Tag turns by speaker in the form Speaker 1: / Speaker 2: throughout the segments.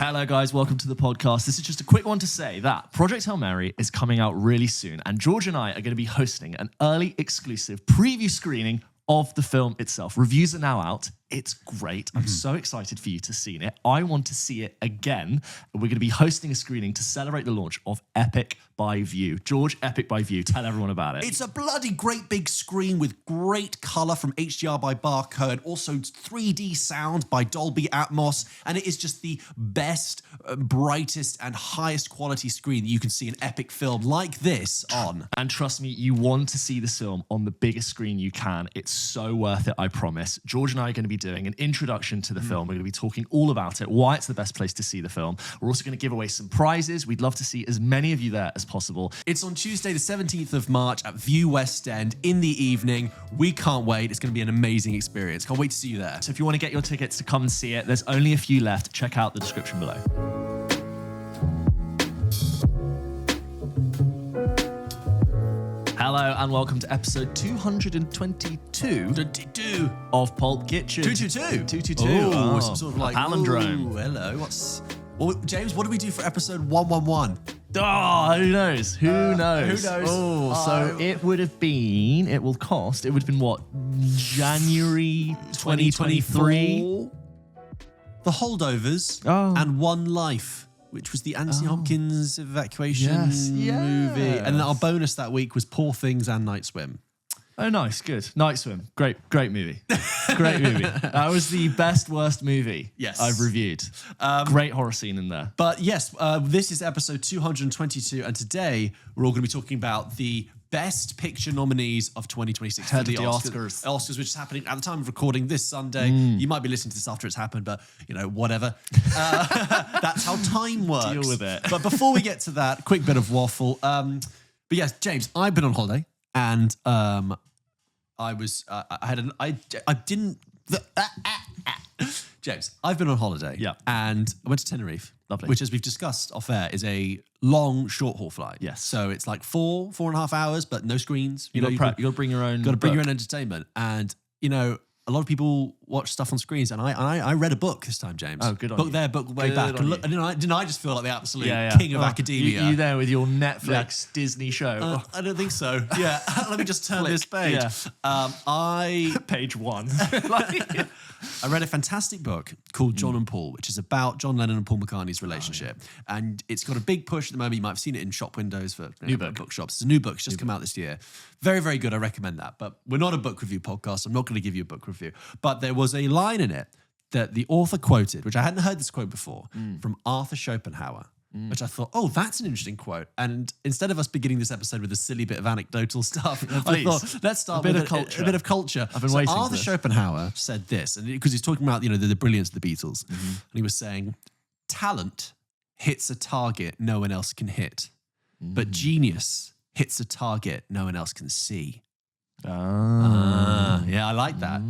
Speaker 1: Hello guys, welcome to the podcast. This is just a quick one to say that Project Hail Mary is coming out really soon and George and I are going to be hosting an early exclusive preview screening of the film itself. Reviews are now out. It's great. I'm so excited for you to see it. I want to see it again. We're going to be hosting a screening to celebrate the launch of Epic by View. George, Epic by View. Tell everyone about it.
Speaker 2: It's a bloody great big screen with great colour from HDR by Barcode, also 3D sound by Dolby Atmos, and it is just the best, brightest and highest quality screen that you can see an epic film like this on.
Speaker 1: And trust me, you want to see this film on the biggest screen you can. It's so worth it, I promise. George and I are going to be doing an introduction to the film. We're going to be talking all about it, why it's the best place to see the film. We're also going to give away some prizes. We'd love to see as many of you there as possible.
Speaker 2: It's on Tuesday the 17th of March at View West End in the evening. We can't wait. It's going to be an amazing experience. Can't wait to see you there.
Speaker 1: So if you want to get your tickets to come and see it, there's only a few left. Check out the description below. Hello and welcome to episode 222 of Pulp Kitchen.
Speaker 2: 222.
Speaker 1: 222.
Speaker 2: Oh, some sort of like
Speaker 1: palindrome.
Speaker 2: Ooh, hello. James, what do we do for episode 111?
Speaker 1: Oh, who knows? Who knows?
Speaker 2: Who knows?
Speaker 1: Oh, so it would have been what? January 2023?
Speaker 2: The Holdovers and One Life, which was the Anthony Hopkins evacuation movie. And then our bonus that week was Poor Things and Night Swim.
Speaker 1: Oh, nice. Good. Night Swim. Great movie. Great movie. That was the best, worst movie I've reviewed. Great horror scene in there.
Speaker 2: But yes, this is episode 222. And today we're all going to be talking about the Best Picture nominees of 2026 for the Oscars. Oscars, which is happening at the time of recording this Sunday. You might be listening to this after it's happened, but whatever. That's how time works.
Speaker 1: Deal with it.
Speaker 2: But before we get to that, quick bit of waffle. But yes, James, I've been on holiday and James, I've been on holiday and I went to Tenerife.
Speaker 1: Lovely.
Speaker 2: Which, as we've discussed off air, is a long short haul flight.
Speaker 1: Yes.
Speaker 2: So it's like 4.5 hours, but no screens.
Speaker 1: You got to bring your own.
Speaker 2: Got to bring your own entertainment. And, a lot of people watch stuff on screens, and I read a book this time, James.
Speaker 1: Oh, good on you.
Speaker 2: Book way back. And didn't I just feel like the absolute king of academia?
Speaker 1: You there with your Netflix Disney show?
Speaker 2: I don't think so. Yeah, let me just turn this page.
Speaker 1: Yeah. Page one.
Speaker 2: I read a fantastic book called John and Paul, which is about John Lennon and Paul McCartney's relationship. And it's got a big push at the moment. You might have seen it in shop windows for
Speaker 1: new book
Speaker 2: bookshops. It's a new book. It's just come out this year. Very, very good. I recommend that. But we're not a book review podcast. I'm not going to give you a book review. But there was a line in it that the author quoted, which I hadn't heard this quote before, from Arthur Schopenhauer. Which I thought, that's an interesting quote. And instead of us beginning this episode with a silly bit of anecdotal stuff, I thought, let's start with a bit of culture.
Speaker 1: I've been waiting
Speaker 2: Arthur
Speaker 1: for this.
Speaker 2: Schopenhauer said this, and because he's talking about the brilliance of the Beatles, and he was saying, talent hits a target no one else can hit, but genius hits a target no one else can see. Yeah, I like that.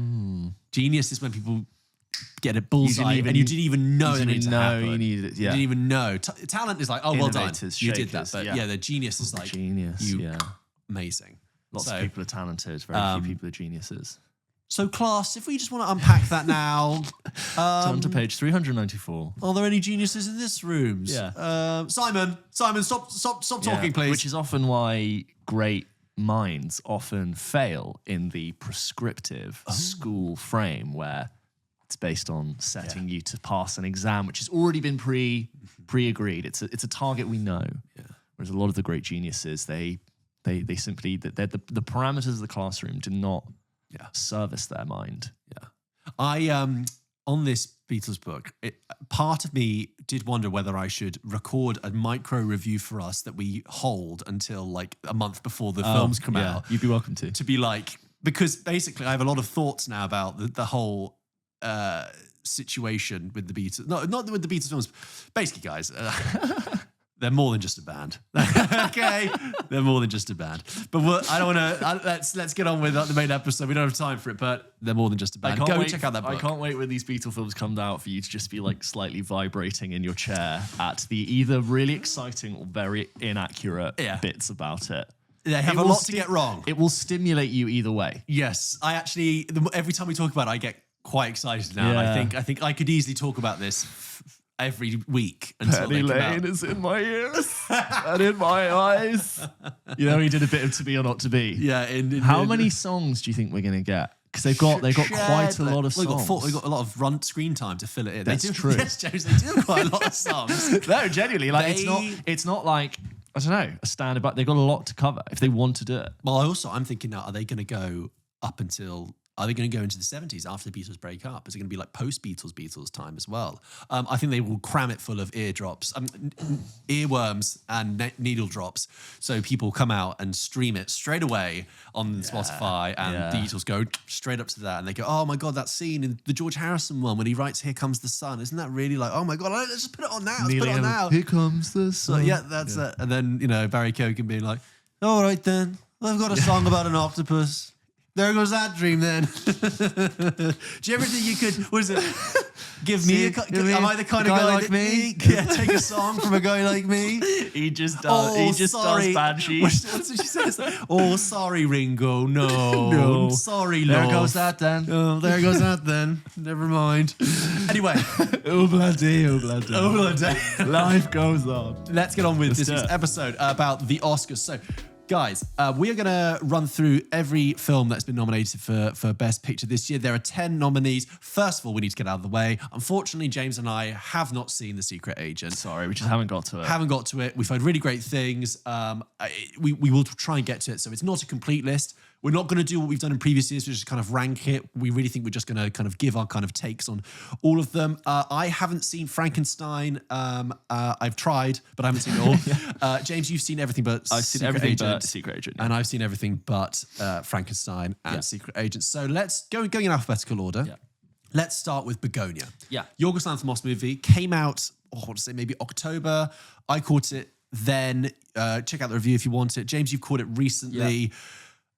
Speaker 2: Genius is when people get a bullseye and you didn't even know that it happened.
Speaker 1: You needed it. Yeah.
Speaker 2: You didn't even know. Talent is like, well done. You did that. But the genius is like, amazing.
Speaker 1: Lots of people are talented. Very few people are geniuses.
Speaker 2: So class, if we just want to unpack that now.
Speaker 1: Turn to page 394.
Speaker 2: Are there any geniuses in this room?
Speaker 1: Yeah.
Speaker 2: Simon, stop talking, please.
Speaker 1: Which is often why great minds often fail in the prescriptive school frame where it's based on setting you to pass an exam, which has already been pre-agreed. It's a target we know. Yeah. Whereas a lot of the great geniuses, they simply the parameters of the classroom do not service their mind.
Speaker 2: Yeah. I on this Beatles book, part of me did wonder whether I should record a micro review for us that we hold until like a month before the films come out.
Speaker 1: You'd be welcome to.
Speaker 2: To be like, because basically I have a lot of thoughts now about the whole situation with the Beatles. Not with the Beatles films. Basically, guys, they're more than just a band. Okay? They're more than just a band. But I don't want to... Let's get on with the main episode. We don't have time for it, but they're more than just a band. Go and check out that book.
Speaker 1: I can't wait when these Beatle films come out for you to just be like slightly vibrating in your chair at the either really exciting or very inaccurate bits about it.
Speaker 2: They have a lot to get wrong.
Speaker 1: It will stimulate you either way.
Speaker 2: Yes. I actually... Every time we talk about it, I get quite excited now. And I think I could easily talk about this every week until
Speaker 1: Penny
Speaker 2: they come out.
Speaker 1: Lane is in my ears and in my eyes. You know, he did a bit of To Be or Not to Be.
Speaker 2: Yeah.
Speaker 1: How many songs do you think we're going to get? Because they've got quite a lot of songs.
Speaker 2: They've got a lot of run screen time to fill it in.
Speaker 1: That's
Speaker 2: they do,
Speaker 1: true.
Speaker 2: Yes, James, they do quite a lot of songs.
Speaker 1: No, genuinely, like it's not like, I don't know, a standard, but they've got a lot to cover if they want to do it.
Speaker 2: Well, I'm thinking now, are they going to go up until... Are they going to go into the 70s after the Beatles break up? Is it going to be like post-Beatles time as well? I think they will cram it full of earworms and needle drops. So people come out and stream it straight away on Spotify, and the Beatles go straight up to that, and they go, oh my God, that scene in the George Harrison one when he writes Here Comes the Sun. Isn't that really like, oh my God, let's just put it on now. Let's put it on now.
Speaker 1: Here comes the sun.
Speaker 2: So yeah, that's it. And then, Barry Keoghan being like, all right then, I've got a song about an octopus. There goes that dream then. Do you ever think you could, what is it? Am I the kind of guy like me? Yeah, take a song from a guy like me.
Speaker 1: He just does. Does Banshees.
Speaker 2: What's she says? Oh, sorry, Ringo. No. Sorry, love.
Speaker 1: There goes that then.
Speaker 2: Oh, there goes that then. Never mind. Anyway.
Speaker 1: Obladi. Life goes on.
Speaker 2: Let's get on with this week's episode about the Oscars. So, guys, we are going to run through every film that's been nominated for Best Picture this year. There are 10 nominees. First of all, we need to get out of the way. Unfortunately, James and I have not seen The Secret Agent.
Speaker 1: Sorry, we just haven't got to it.
Speaker 2: We've heard really great things. We will try and get to it. So it's not a complete list. We're not going to do what we've done in previous years, which is kind of rank it. We really think we're just going to kind of give our kind of takes on all of them. I haven't seen Frankenstein. I've tried, but I haven't seen it all. James, you've seen everything but Secret Agent. And I've seen everything but Frankenstein and Secret Agent. So let's going in alphabetical order.
Speaker 1: Yeah.
Speaker 2: Let's start with Begonia.
Speaker 1: Yeah.
Speaker 2: Yorgos Lanthimos movie came out, maybe October. I caught it then. Check out the review if you want it. James, you've caught it recently. Yeah.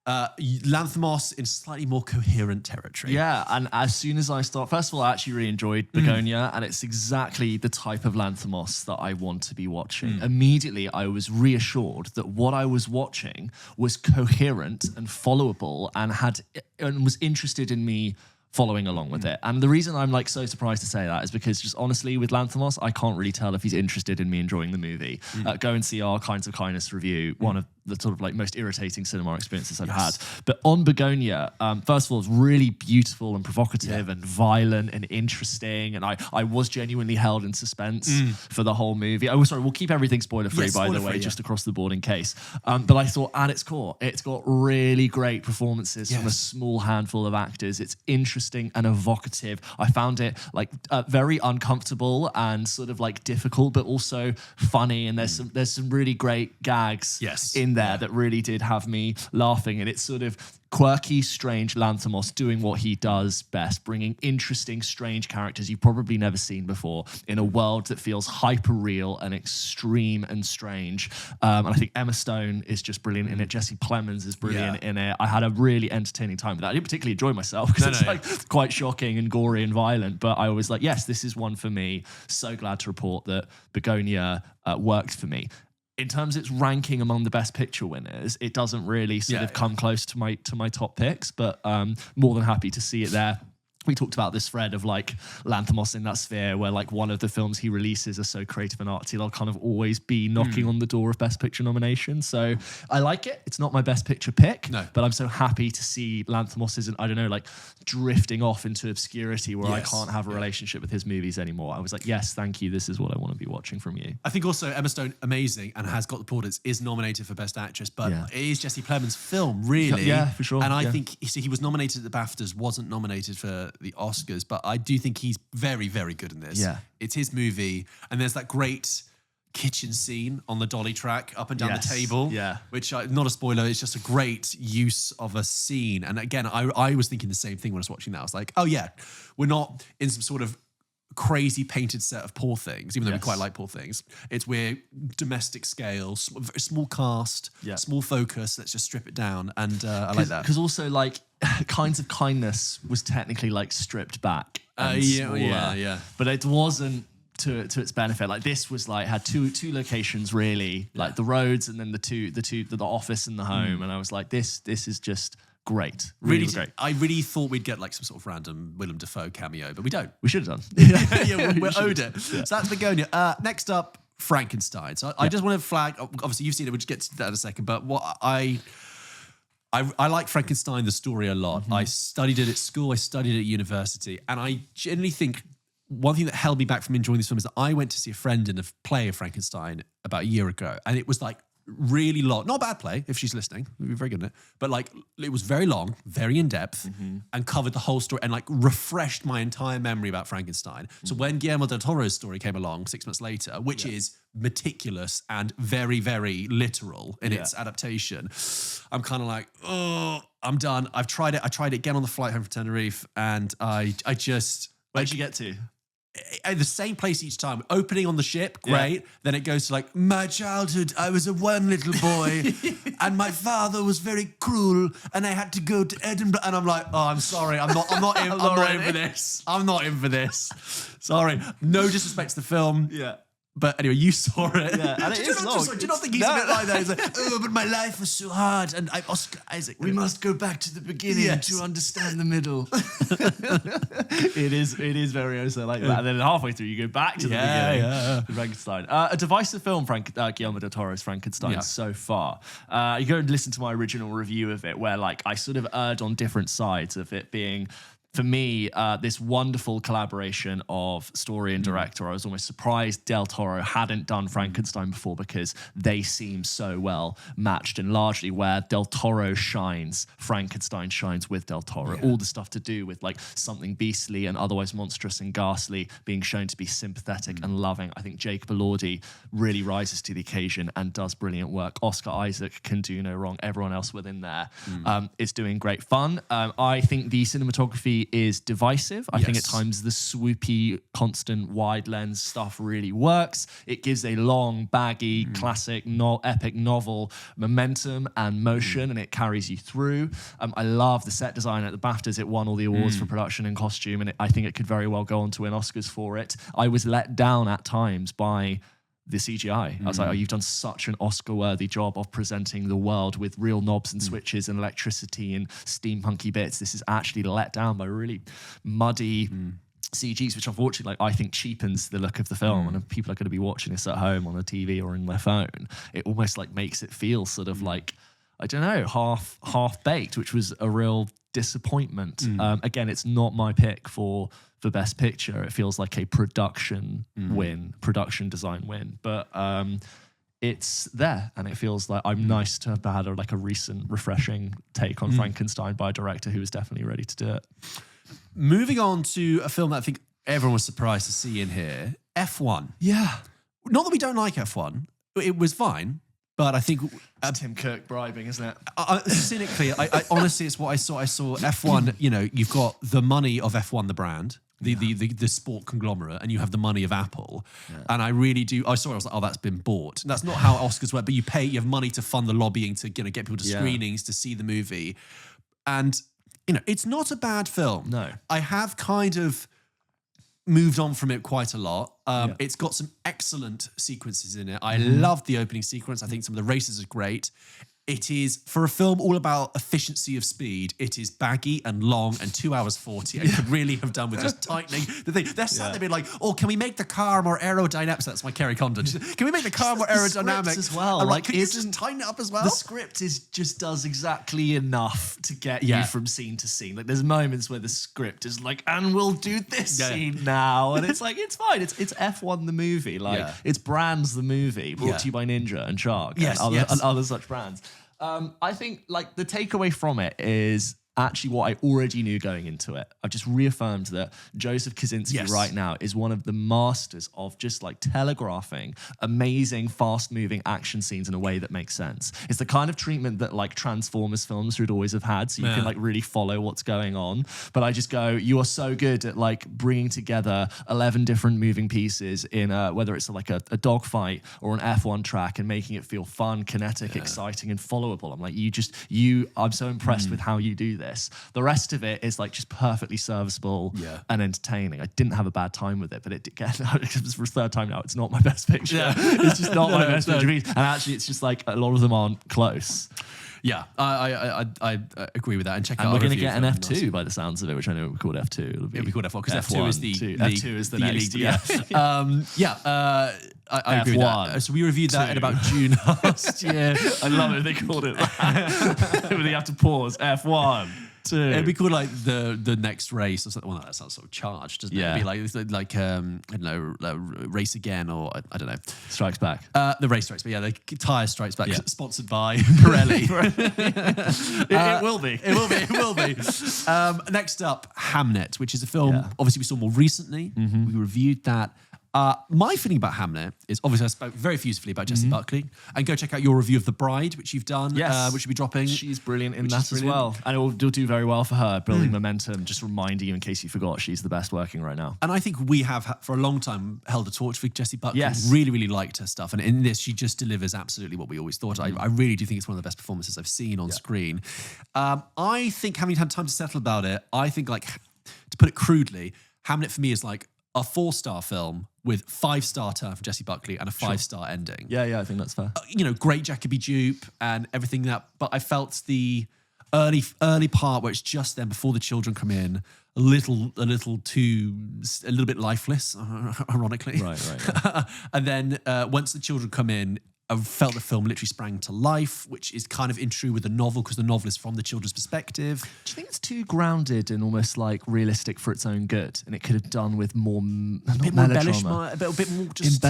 Speaker 2: Lanthimos in slightly more coherent territory.
Speaker 1: Yeah, and as soon as I start, first of all, I actually really enjoyed Begonia, and it's exactly the type of Lanthimos that I want to be watching. Immediately, I was reassured that what I was watching was coherent and followable, and was interested in me following along with it. And the reason I'm like so surprised to say that is because just honestly with Lanthimos, I can't really tell if he's interested in me enjoying the movie. Go and see our Kinds of Kindness review, one of the sort of like most irritating cinema experiences I've had. But on Begonia, first of all, it's really beautiful and provocative and violent and interesting. And I was genuinely held in suspense for the whole movie. Oh, sorry, we'll keep everything spoiler free, by the way, just across the board in case. But I thought at its core, it's got really great performances from a small handful of actors. It's interesting and evocative. I found it like very uncomfortable and sort of like difficult, but also funny. And there's some really great gags in there that really did have me laughing. And it's sort of quirky, strange Lanthimos doing what he does best, bringing interesting, strange characters you've probably never seen before in a world that feels hyper real and extreme and strange. And I think Emma Stone is just brilliant in it. Jesse Plemons is brilliant in it. I had a really entertaining time with that. I didn't particularly enjoy myself because it's quite shocking and gory and violent, but I was like, yes, this is one for me. So glad to report that Begonia worked for me. In terms of its ranking among the Best Picture winners, it doesn't really sort of come close to my top picks, but more than happy to see it there. We talked about this thread of like Lanthimos in that sphere where like one of the films he releases are so creative and artsy, they'll kind of always be knocking on the door of Best Picture nomination. So I like it. It's not my Best Picture pick, but I'm so happy to see Lanthimos isn't, I don't know, like drifting off into obscurity where I can't have a relationship with his movies anymore. I was like, yes, thank you. This is what I want to be watching from you.
Speaker 2: I think also Emma Stone, amazing, and has got the plaudits, is nominated for Best Actress, but it is Jesse Plemons' film, really.
Speaker 1: Yeah, for sure.
Speaker 2: And I think he was nominated at the BAFTAs, wasn't nominated for the Oscars, but I do think he's very, very good in this.
Speaker 1: Yeah.
Speaker 2: It's his movie, and there's that great kitchen scene on the dolly track up and down the table, which not a spoiler, it's just a great use of a scene. And again, I was thinking the same thing when I was watching that. I was like, oh yeah, we're not in some sort of crazy painted set of Poor Things, even though we quite like Poor Things. We're domestic scale, very small cast, small focus. Let's just strip it down, and I like that.
Speaker 1: Because also like Kinds of Kindness was technically like stripped back. But it wasn't to its benefit. Like this was like had two locations really, like the roads and then the office and the home. And I was like, this is just great.
Speaker 2: Really
Speaker 1: Great.
Speaker 2: I really thought we'd get like some sort of random Willem Dafoe cameo, but we don't.
Speaker 1: We should have done.
Speaker 2: We're owed it. So that's Begonia. Next up, Frankenstein. So I just want to flag, obviously you've seen it, we'll just get to that in a second, but what I like Frankenstein, the story, a lot. I studied it at school, I studied it at university, and I generally think one thing that held me back from enjoying this film is that I went to see a friend in a play of Frankenstein about a year ago, and it was like really long. Not a bad play, if she's listening. We'd be very good at it. But like, it was very long, very in-depth, and covered the whole story and like refreshed my entire memory about Frankenstein. So when Guillermo del Toro's story came along 6 months later, which is meticulous and very, very literal in its adaptation, I'm kind of like, oh, I'm done. I've tried it. I tried it again on the flight home from Tenerife, and I just...
Speaker 1: Where'd you get to?
Speaker 2: At the same place each time. Opening on the ship, great. Then it goes to like, my childhood, I was a one little boy and my father was very cruel and I had to go to Edinburgh. And I'm like, oh, I'm sorry. I'm not in for this. I'm not in for this. Sorry. No disrespect to the film.
Speaker 1: Yeah.
Speaker 2: But anyway, you saw it.
Speaker 1: Yeah, and it is long.
Speaker 2: Do you not think he's a bit like that? He's like, oh, but my life was so hard. And Oscar Isaac.
Speaker 1: We must go back to the beginning to understand the middle. It is very also like that. And then halfway through, you go back to the beginning. Yeah. Frankenstein. A divisive film, Guillermo del Toro's Frankenstein so far. You go and listen to my original review of it, where like I sort of erred on different sides of it being, for me, this wonderful collaboration of story and director. I was almost surprised Del Toro hadn't done Frankenstein before because they seem so well matched, and largely where Del Toro shines, Frankenstein shines with Del Toro. All the stuff to do with like something beastly and otherwise monstrous and ghastly being shown to be sympathetic and loving. I think Jacob Elordi really rises to the occasion and does brilliant work. Oscar Isaac can do no wrong. Everyone else within there is doing great fun. I think the cinematography is divisive. I think at times the swoopy, constant wide lens stuff really works. It gives a long, baggy, classic, epic novel momentum and motion, and it carries you through. I love the set design at the BAFTAs. It won all the awards for production and costume, and I think it could very well go on to win Oscars for it. I was let down at times by the CGI. I was like, oh, you've done such an Oscar-worthy job of presenting the world with real knobs and switches and electricity and steampunky bits. This is actually let down by really muddy CGs, which unfortunately, like, I think cheapens the look of the film. And if people are going to be watching this at home on a TV or in their phone, it almost like makes it feel sort of like, I don't know, half-baked, which was a real disappointment. Again, it's not my pick for Best Picture. It feels like a production win, production design win, but it's there, and it feels like I'm nice to have had a recent refreshing take on Frankenstein by a director who was definitely ready to do it.
Speaker 2: Moving on to a film that I think everyone was surprised to see in here, F1.
Speaker 1: Yeah.
Speaker 2: Not that we don't like F1. It was fine. But I think
Speaker 1: Tim Kirk bribing, isn't it?
Speaker 2: Cynically, I honestly, it's what I saw. I saw F1. You know, you've got the money of F1, the brand, the sport conglomerate, and you have the money of Apple. And I really do. I saw it. I was like, oh, that's been bought. And that's not how Oscars work. But you have money to fund the lobbying to get people to screenings to see the movie, and it's not a bad film.
Speaker 1: No,
Speaker 2: I have kind of moved on from it quite a lot. It's got some excellent sequences in it. I love the opening sequence. I think some of the races are great. It is, for a film all about efficiency of speed, it is baggy and long and 2 hours 40. I could really have done with just tightening the thing. They're sat there being like, oh, can we make the car more aerodynamic? So that's my Kerry Condon. Can we make the car more aerodynamic
Speaker 1: as well?
Speaker 2: And like, can you just tighten it up as well?
Speaker 1: The script just does exactly enough to get you from scene to scene. Like, there's moments where the script is like, and we'll do this scene now. And it's like, it's fine. It's F1 the movie. Like, it's Brands the movie, brought to you by Ninja and Shark and other such brands. I think like the takeaway from it is actually what I already knew going into it. I've just reaffirmed that Joseph Kosinski right now is one of the masters of just like telegraphing amazing, fast-moving action scenes in a way that makes sense. It's the kind of treatment that like Transformers films would always have had, so you can like really follow what's going on. But I just go, you are so good at like bringing together 11 different moving pieces in whether it's like a dogfight or an F1 track and making it feel fun, kinetic, exciting, and followable. I'm like, I'm so impressed with how you do this. this. The rest of it is like just perfectly serviceable and entertaining. I didn't have a bad time with it, but it did get, it's for the third time now, it's not my best picture. Yeah. It's just not my best picture. And actually, it's just like a lot of them aren't close.
Speaker 2: Yeah, I agree with that. And check out.
Speaker 1: And we're going to get an F2 by the sounds of it, which I know we called F2. It'll be
Speaker 2: called F1 because F1 is the
Speaker 1: F2 is the next.
Speaker 2: I agree with that. So we reviewed that in about June last year.
Speaker 1: I love it. They called it that. They have to pause. F1.
Speaker 2: It'd be called like the next race or something. Well, that sounds sort of charged, doesn't it? It'd be like I don't know, Race Again or I don't know.
Speaker 1: Strikes Back.
Speaker 2: The race strikes, but the tyre strikes back. Sponsored by Pirelli.
Speaker 1: It will be.
Speaker 2: It will be. Next up, Hamnet, which is a film obviously we saw more recently. We reviewed that. My feeling about Hamnet is obviously I spoke very effusively about Jessie Buckley, and go check out your review of The Bride, which you've done, which will be dropping.
Speaker 1: She's brilliant in that as well, and it will do very well for her, building momentum. Just reminding you in case you forgot, she's the best working right now.
Speaker 2: And I think we have for a long time held a torch for Jessie Buckley.
Speaker 1: Yes,
Speaker 2: really, really liked her stuff, and in this she just delivers absolutely what we always thought. I really do think it's one of the best performances I've seen on screen. I think having had time to settle about it, I think like to put it crudely, Hamnet for me is like a 4-star film with 5-star turn for Jessie Buckley and a 5-star ending.
Speaker 1: Yeah, I think that's fair.
Speaker 2: Great Jacoby dupe and everything that, but I felt the early part where it's just them before the children come in, a little bit lifeless, ironically.
Speaker 1: Right.
Speaker 2: And then once the children come in, I felt the film literally sprang to life, which is kind of in true with the novel because the novel is from the children's perspective.
Speaker 1: Do you think it's too grounded and almost like realistic for its own good? And it could have done with more melodrama,
Speaker 2: a bit more just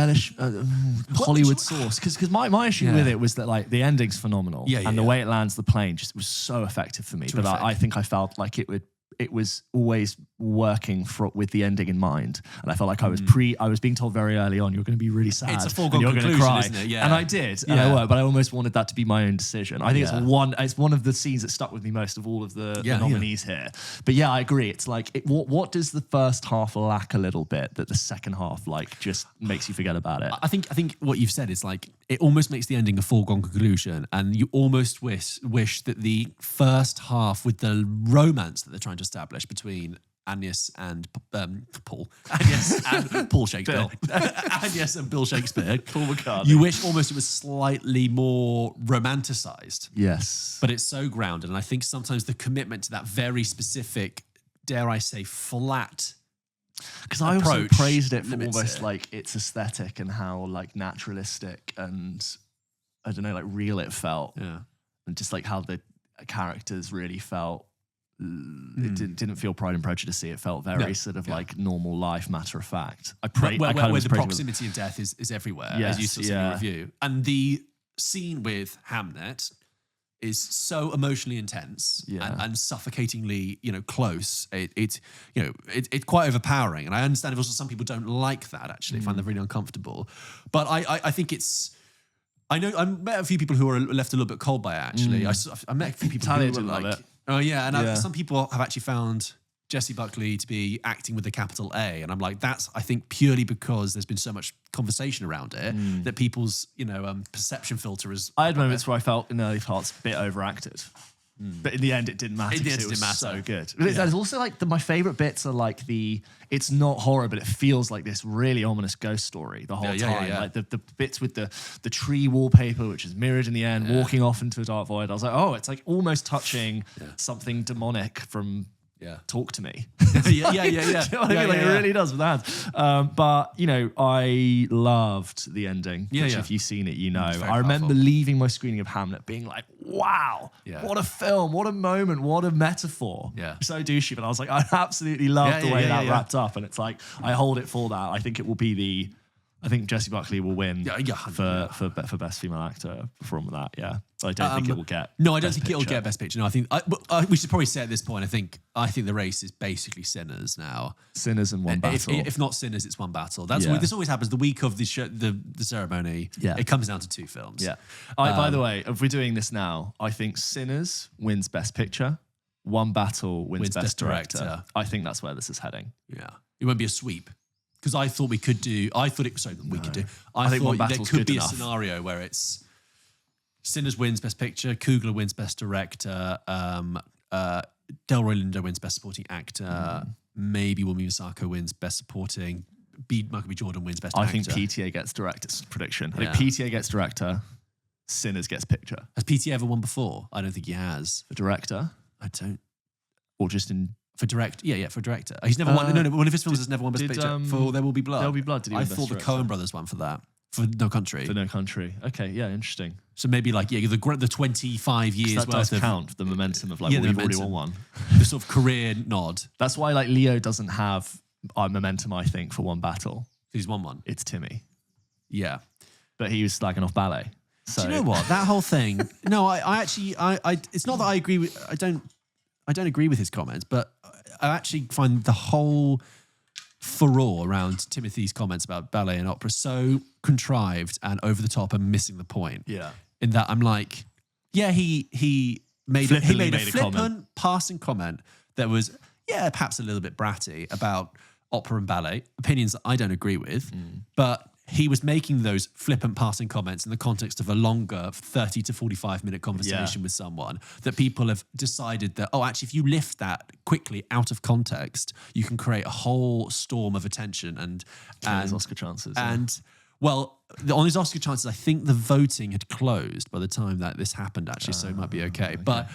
Speaker 1: Hollywood sauce. Because my issue with it was that like the ending's phenomenal, and the way it lands the plane just was so effective for me. But I think I felt like it was always working with the ending in mind, and I felt like I was being told very early on you're going to be really sad.
Speaker 2: It's a foregone
Speaker 1: you're
Speaker 2: conclusion,
Speaker 1: cry.
Speaker 2: isn't it? Yeah,
Speaker 1: and I did, but I almost wanted that to be my own decision. I think it's one of the scenes that stuck with me most of all of the nominees here. But I agree. It's like what does the first half lack a little bit that the second half like just makes you forget about it?
Speaker 2: I think what you've said is like it almost makes the ending a foregone conclusion, and you almost wish that the first half with the romance that they're trying to establish between Agnes and Paul. Agnes and Paul Shakespeare. Agnes and Bill Shakespeare.
Speaker 1: Paul McCartney.
Speaker 2: You wish almost it was slightly more romanticized.
Speaker 1: Yes.
Speaker 2: But it's so grounded. And I think sometimes the commitment to that very specific, dare I say, flat
Speaker 1: because I also praised it for almost like its aesthetic and how like naturalistic and I don't know, like real it felt.
Speaker 2: Yeah.
Speaker 1: And just like how the characters really felt. It didn't feel Pride and Prejudice. It felt very sort of like normal life, matter of fact.
Speaker 2: Where the proximity of death is everywhere, as you saw in your review. And the scene with Hamnet is so emotionally intense and suffocatingly, close. It's quite overpowering. And I understand if also some people don't like that, actually, find that really uncomfortable. But I think it's... I met a few people who were left a little bit cold by it, actually. I met a few people who were like... Love it. Oh, yeah. And some people have actually found Jessie Buckley to be acting with a capital A. And I'm like, that's, I think, purely because there's been so much conversation around it that people's, perception filter is... I
Speaker 1: had moments where I felt in the early parts a bit overacted. But in the end, it didn't matter. It was so good. There's also like my favorite bits are like it's not horror, but it feels like this really ominous ghost story the whole time. Like the bits with the tree wallpaper, which is mirrored in the end, walking off into a dark void. I was like, oh, it's like almost touching something demonic from Talk to Me.
Speaker 2: Yeah.
Speaker 1: You know what I mean? Like it really does with that. But I loved the ending. Which if you've seen it, I remember leaving my screening of Hamlet being like, wow, what a film, what a moment, what a metaphor.
Speaker 2: Yeah.
Speaker 1: So douchey, but I was like, I absolutely loved the way that wrapped up. And it's like, I hold it for that. I think it will be I think Jessie Buckley will win for Best Female Actor from that, But I don't think it will get
Speaker 2: No, I don't think it'll get Best Picture. No, I think we should probably say at this point, I think the race is basically Sinners now.
Speaker 1: Sinners and One Battle.
Speaker 2: If not Sinners, it's One Battle. This always happens. The week of the ceremony, it comes down to two films.
Speaker 1: Yeah. By the way, if we're doing this now, I think Sinners wins Best Picture, One Battle wins Best Director. I think that's where this is heading.
Speaker 2: Yeah. It won't be a sweep. Because I thought we could do... I thought there could be a scenario where it's Sinners wins Best Picture, Coogler wins Best Director, Delroy Lindo wins Best Supporting Actor. Maybe Wunmi Misako wins Best Supporting. Michael B. Jordan wins Best
Speaker 1: I
Speaker 2: Actor.
Speaker 1: think PTA gets director. Prediction. I
Speaker 2: Yeah.
Speaker 1: think PTA gets director. Sinners gets picture.
Speaker 2: Has PTA ever won before? I don't think he has.
Speaker 1: For director,
Speaker 2: I don't.
Speaker 1: or just in
Speaker 2: For director, yeah, for director. He's never won. No, one of his films has never won Best Picture. For There Will Be Blood.
Speaker 1: There Will Be Blood. Did he
Speaker 2: I
Speaker 1: win
Speaker 2: thought
Speaker 1: Best
Speaker 2: the
Speaker 1: Director?
Speaker 2: Coen brothers won for that. For No Country.
Speaker 1: For No Country. Okay, yeah, interesting.
Speaker 2: So maybe like the 25 years
Speaker 1: That does
Speaker 2: worth of
Speaker 1: count, the momentum of like,
Speaker 2: Yeah,
Speaker 1: well,
Speaker 2: the
Speaker 1: we've already
Speaker 2: momentum.
Speaker 1: won one.
Speaker 2: the sort of career nod.
Speaker 1: That's why like Leo doesn't have momentum, I think, for one battle.
Speaker 2: He's won one.
Speaker 1: It's Timmy.
Speaker 2: Yeah.
Speaker 1: But he was slagging off ballet. So
Speaker 2: Do you know what? That whole thing. No, I actually it's not that I agree with I don't agree with his comments, but I actually find the whole furore around Timothy's comments about ballet and opera so contrived and over the top and missing the point.
Speaker 1: Yeah.
Speaker 2: In that I'm like, yeah, he made a
Speaker 1: Flippant
Speaker 2: flippant passing comment that was, yeah, perhaps a little bit bratty about opera and ballet, opinions that I don't agree with, but he was making those flippant passing comments in the context of a longer 30 to 45 minute conversation with someone that people have decided that, oh, actually, if you lift that quickly out of context, you can create a whole storm of attention and
Speaker 1: his Oscar chances.
Speaker 2: and well, on his Oscar chances, I think the voting had closed by the time that this happened, actually, so it might be okay. But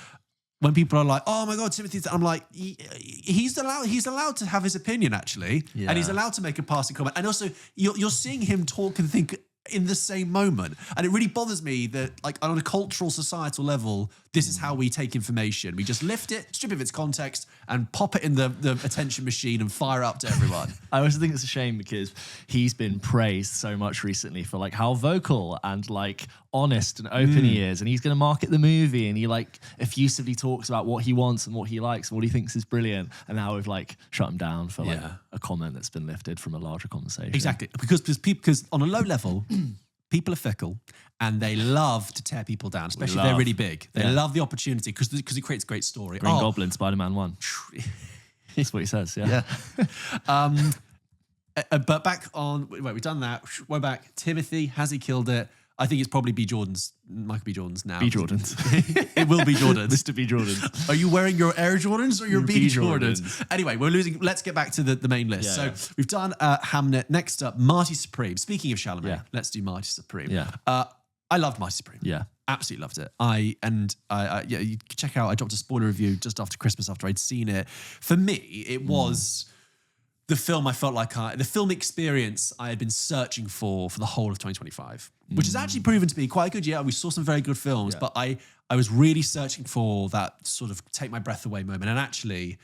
Speaker 2: when people are like, "Oh my God, Timothy's," I'm like, he's allowed to have his opinion, actually, and he's allowed to make a passing comment. And also, you're seeing him talk and think in the same moment, and it really bothers me that, like, on a cultural, societal level, this is how we take information. We just lift it, strip it of its context, and pop it in the attention machine and fire it up to everyone.
Speaker 1: I also think it's a shame because he's been praised so much recently for like how vocal and like honest and open he is, and he's going to market the movie, and he like effusively talks about what he wants and what he likes and what he thinks is brilliant, and now we've like shut him down for like a comment that's been lifted from a larger conversation.
Speaker 2: Exactly, because on a low level, people are fickle and they love to tear people down, especially if they're really big. They love the opportunity because it creates a great story.
Speaker 1: Green Goblin, Spider-Man 1. That's what he says, yeah.
Speaker 2: But back on, wait, we've done that. We're back. Timothy, has he killed it? I think it's probably Michael B. Jordan's now.
Speaker 1: B. Jordan's.
Speaker 2: It will be Jordan's.
Speaker 1: Mr. B. Jordan's.
Speaker 2: Are you wearing your Air Jordans or your B.
Speaker 1: B.
Speaker 2: Jordans?
Speaker 1: Jordans.
Speaker 2: Anyway, we're losing. Let's get back to the main list.
Speaker 1: Yeah,
Speaker 2: So we've done Hamnet. Next up, Marty Supreme. Speaking of Chalamet, let's do Marty Supreme.
Speaker 1: Yeah.
Speaker 2: I loved Marty Supreme.
Speaker 1: Yeah.
Speaker 2: Absolutely loved it. You can check out, I dropped a spoiler review just after Christmas after I'd seen it. For me, it was the film I felt like the film experience I had been searching for the whole of 2025, which has actually proven to be quite a good year. We saw some very good films, but I was really searching for that sort of take my breath away moment. And actually,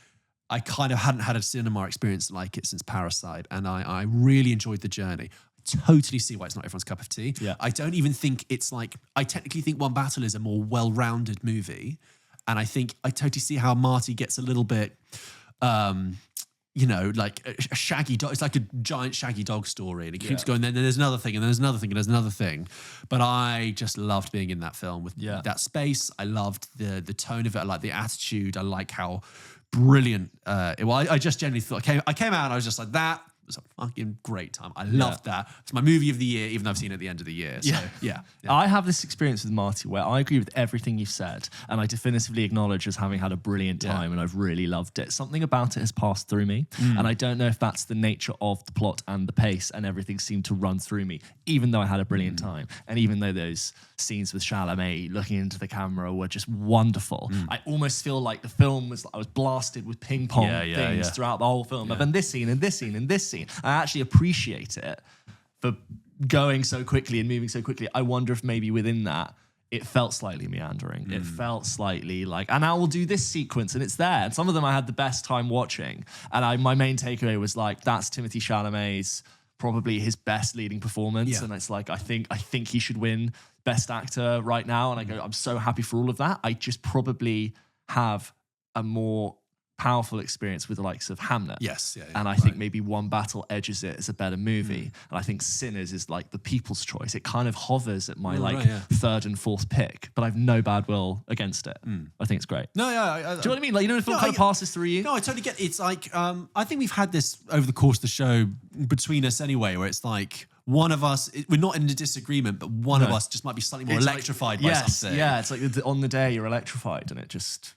Speaker 2: I kind of hadn't had a cinema experience like it since Parasite. And I really enjoyed the journey. Totally see why it's not everyone's cup of tea.
Speaker 1: Yeah.
Speaker 2: I don't even think it's like, I technically think One Battle is a more well-rounded movie. And I think I totally see how Marty gets a little bit, like a shaggy dog. It's like a giant shaggy dog story. And it keeps going, then there's another thing, and there's another thing, and there's another thing. But I just loved being in that film with that space. I loved the tone of it. I liked the attitude. I like how brilliant I just generally thought, I came out and I was just like, that was a fucking great time. I loved that. It's my movie of the year, even though I've seen it at the end of the year. So, yeah.
Speaker 1: I have this experience with Marty where I agree with everything you've said, and I definitively acknowledge as having had a brilliant time and I've really loved it. Something about it has passed through me, and I don't know if that's the nature of the plot and the pace, and everything seemed to run through me, even though I had a brilliant time. And even though those scenes with Chalamet looking into the camera were just wonderful, I almost feel like the film I was blasted with ping pong things throughout the whole film. But then this scene and this scene and this scene, I actually appreciate it for going so quickly and moving so quickly. I wonder if maybe within that, it felt slightly meandering. It felt slightly like, and I will do this sequence, and it's there. And some of them I had the best time watching. And my main takeaway was like, that's Timothée Chalamet's probably his best leading performance. Yeah. And it's like, I think he should win Best Actor right now. And I go, I'm so happy for all of that. I just probably have a more powerful experience with the likes of Hamnet.
Speaker 2: Yes.
Speaker 1: And I think maybe One Battle edges it as a better movie. And I think Sinners is like the people's choice. It kind of hovers at my third and fourth pick, but I've no bad will against it. I think it's great.
Speaker 2: No, yeah.
Speaker 1: Do you know what I mean? Like, you know, if it kind of passes through you?
Speaker 2: No, I totally get it. It's like, I think we've had this over the course of the show between us anyway, where it's like, one of us, we're not in a disagreement, but one of us just might be slightly more electrified by something.
Speaker 1: Yeah, it's like on the day you're electrified and it just...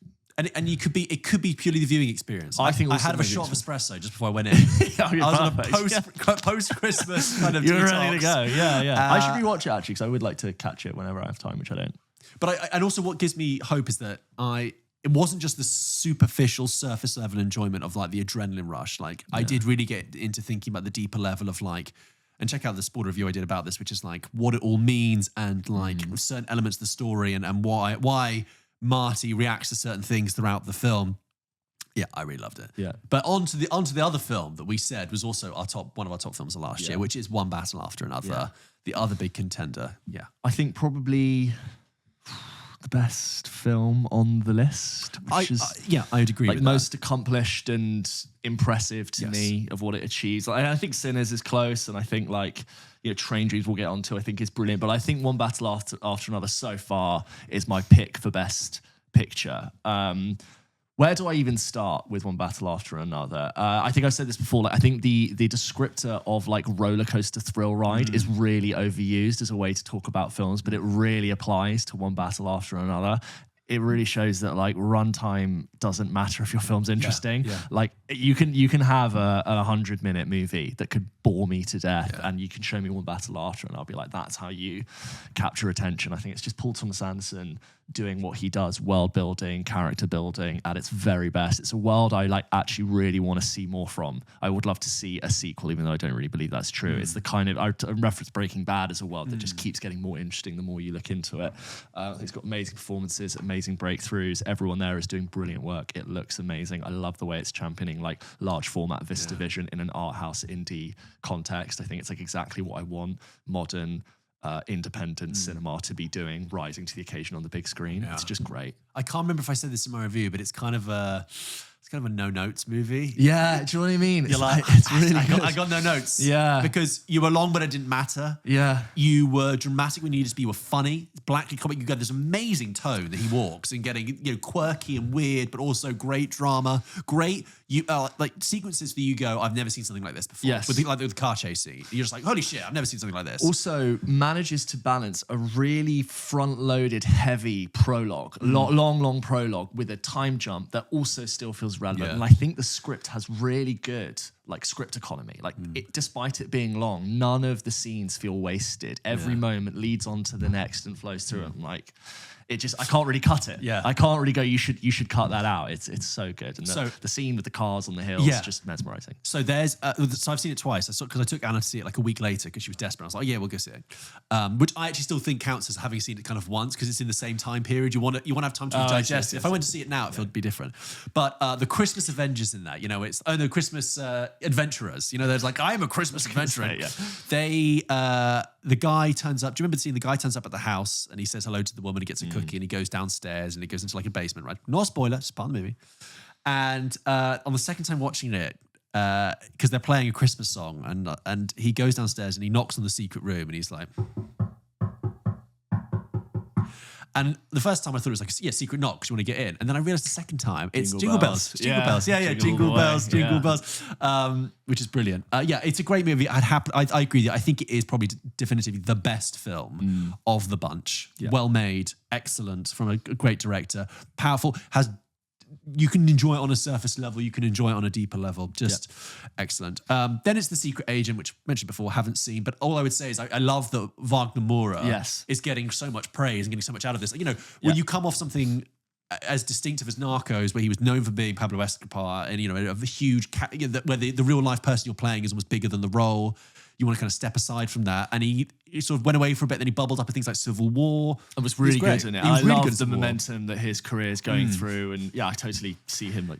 Speaker 2: And it could be purely the viewing experience.
Speaker 1: I think
Speaker 2: I
Speaker 1: also
Speaker 2: had a
Speaker 1: maybe
Speaker 2: shot of
Speaker 1: it's-
Speaker 2: espresso just before I went in.
Speaker 1: Oh, you're
Speaker 2: I was on a
Speaker 1: perfect.
Speaker 2: post Christmas kind of
Speaker 1: You're
Speaker 2: detox.
Speaker 1: ready to go. Yeah. I should rewatch it actually because I would like to catch it whenever I have time, which I don't.
Speaker 2: But and also what gives me hope is that it wasn't just the superficial surface level enjoyment of like the adrenaline rush. Like I did really get into thinking about the deeper level of like, and check out the spoiler review I did about this, which is like what it all means and like certain elements of the story and why Marty reacts to certain things throughout the film. Yeah, I really loved it.
Speaker 1: Yeah.
Speaker 2: But onto the other film that we said was also one of our top films of last year, which is One Battle After Another, the other big contender. Yeah.
Speaker 1: I think probably the best film on the list, which is
Speaker 2: I would agree
Speaker 1: like
Speaker 2: with
Speaker 1: most accomplished and impressive to
Speaker 2: Yes.
Speaker 1: me of what it achieves. Like, I think Sinners is close, and I think like Train Dreams we'll get onto. I think is brilliant, but I think One Battle After Another so far is my pick for best picture. Where do I even start with One Battle After Another? I think I've said this before. Like, I think the descriptor of like roller coaster thrill ride is really overused as a way to talk about films, but it really applies to One Battle After Another. It really shows that like runtime doesn't matter if your film's interesting.
Speaker 2: yeah.
Speaker 1: Like you can have a 100-minute movie that could bore me to death, and you can show me One Battle After, and I'll be like, that's how you capture attention. I think it's just Paul Thomas Anderson doing what he does, world building, character building at its very best. It's a world I like actually really want to see more from. I would love to see a sequel, even though I don't really believe that's true. It's the kind of, I reference Breaking Bad as a world that just keeps getting more interesting the more you look into it. I think it's got amazing performances, amazing breakthroughs. Everyone there is doing brilliant work. It looks amazing. I love the way it's championing like large format Vista Vision in an art house indie context. I think it's like exactly what I want modern independent cinema to be doing, rising to the occasion on the big screen. It's just great.
Speaker 2: I can't remember if I said this in my review, but it's kind of a no notes movie.
Speaker 1: Yeah, do you know what I mean?
Speaker 2: You're like,
Speaker 1: it's really
Speaker 2: I got no notes.
Speaker 1: Yeah.
Speaker 2: Because you were long, but it didn't matter.
Speaker 1: Yeah.
Speaker 2: You were dramatic when you needed to be. You were funny. Blackly comic. You got this amazing tone that he walks and getting quirky and weird, but also great drama. Great like sequences that you go, I've never seen something like this before.
Speaker 1: Yes.
Speaker 2: With the car chase scene. You're just like, holy shit, I've never seen something like this.
Speaker 1: Also manages to balance a really front-loaded, heavy prologue, long prologue with a time jump that also still feels relevant.
Speaker 2: Yeah.
Speaker 1: And I think the script has really good like script economy. Like despite it being long, none of the scenes feel wasted. Every moment leads on to the next and flows through it. And like it just, I can't really cut it.
Speaker 2: Yeah.
Speaker 1: I can't really go, you should cut that out. It's so good. And
Speaker 2: So-
Speaker 1: the scene with the cars on the hills
Speaker 2: Yeah.
Speaker 1: just mesmerizing.
Speaker 2: So there's, so I've seen it twice. Because I took Anna to see it like a week later because she was desperate. I was like, yeah, we'll go see it. Which I actually still think counts as having seen it kind of once because it's in the same time period. You want to have time to digest
Speaker 1: yes,
Speaker 2: it.
Speaker 1: yes,
Speaker 2: If I went to see it now, it would be different. But the Christmas Avengers in that, it's Christmas Adventurers. There's like, I am a Christmas adventurer.
Speaker 1: yeah.
Speaker 2: They, the guy turns up. Do you remember seeing the guy turns up at the house and he says hello to the woman? He gets a cookie and he goes downstairs and he goes into like a basement. Right? No spoiler. It's part of the movie. And on the second time watching it, because they're playing a Christmas song, and he goes downstairs and he knocks on the secret room and he's like. And the first time I thought it was like, secret knock because you want to get in. And then I realized the second time it's Jingle Bells. Jingle Bells. Yeah, Jingle Bells, Jingle Bells, which is brilliant. It's a great movie. I agree with you. I think it is probably definitively the best film of the bunch. Yeah. Well made, excellent, from a great director, powerful, you can enjoy it on a surface level. You can enjoy it on a deeper level. Just excellent. Then it's The Secret Agent, which I mentioned before, haven't seen. But all I would say is I love that Wagner Moura is getting so much praise and getting so much out of this. When you come off something as distinctive as Narcos, where he was known for being Pablo Escobar, and a huge, where the real life person you're playing is almost bigger than the role. You want to kind of step aside from that. And he sort of went away for a bit, then he bubbled up in things like Civil War.
Speaker 1: It was really good in it.
Speaker 2: I
Speaker 1: love the momentum that his career is going through. And I totally see him like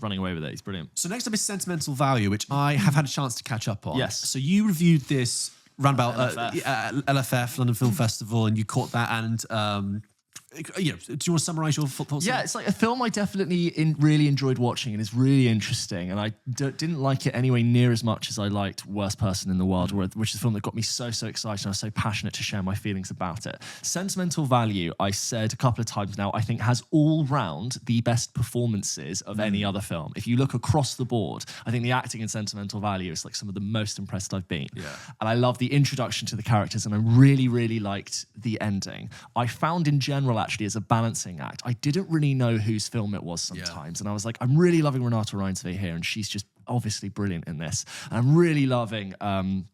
Speaker 1: running away with it. He's brilliant.
Speaker 2: So next up is Sentimental Value, which I have had a chance to catch up on.
Speaker 1: Yes.
Speaker 2: So you reviewed this roundabout
Speaker 1: LFF.
Speaker 2: London Film Festival, and you caught that. And do you want to summarize your thoughts?
Speaker 1: Yeah, it's like a film I definitely really enjoyed watching, and it's really interesting. And I didn't like it anyway near as much as I liked Worst Person in the World, which is a film that got me so excited. And I was so passionate to share my feelings about it. Sentimental Value, I said a couple of times now, I think has all round the best performances of any other film. If you look across the board, I think the acting in Sentimental Value is like some of the most impressed I've been. Yeah. And I love the introduction to the characters, and I really liked the ending. I found in general actually as a balancing act. I didn't really know whose film it was sometimes. And I was like, I'm really loving Renata Reinsve here, and she's just obviously brilliant in this. And I'm really loving Stellan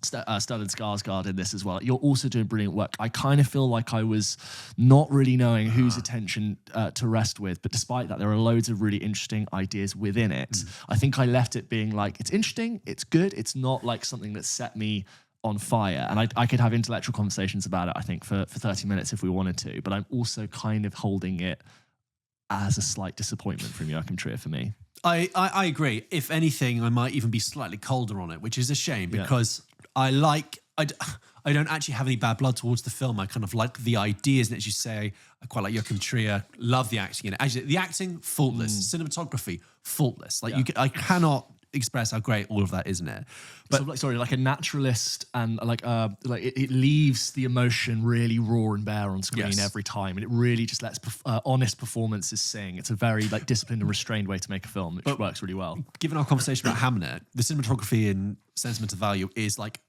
Speaker 1: Skarsgård in this as well. You're also doing brilliant work. I kind of feel like I was not really knowing whose attention to rest with, but despite that, there are loads of really interesting ideas within it. I think I left it being like, it's interesting, it's good, it's not like something that set me on fire. And I could have intellectual conversations about it, I think, for 30 minutes if we wanted to, but I'm also kind of holding it as a slight disappointment from Joachim Trier for me.
Speaker 2: I agree. If anything, I might even be slightly colder on it, which is a shame because I don't actually have any bad blood towards the film. I kind of like the ideas, and as you say, I quite like Joachim Trier. Love the acting in it. Actually, the acting, faultless. Cinematography, faultless. Like I cannot express how great all of that is in it. But
Speaker 1: So, like a naturalist, and it leaves the emotion really raw and bare on screen every time, and it really just lets honest performances sing. It's a very like disciplined and restrained way to make a film, which works really well.
Speaker 2: Given our conversation about Hamnet, the cinematography in Sentimental Value is like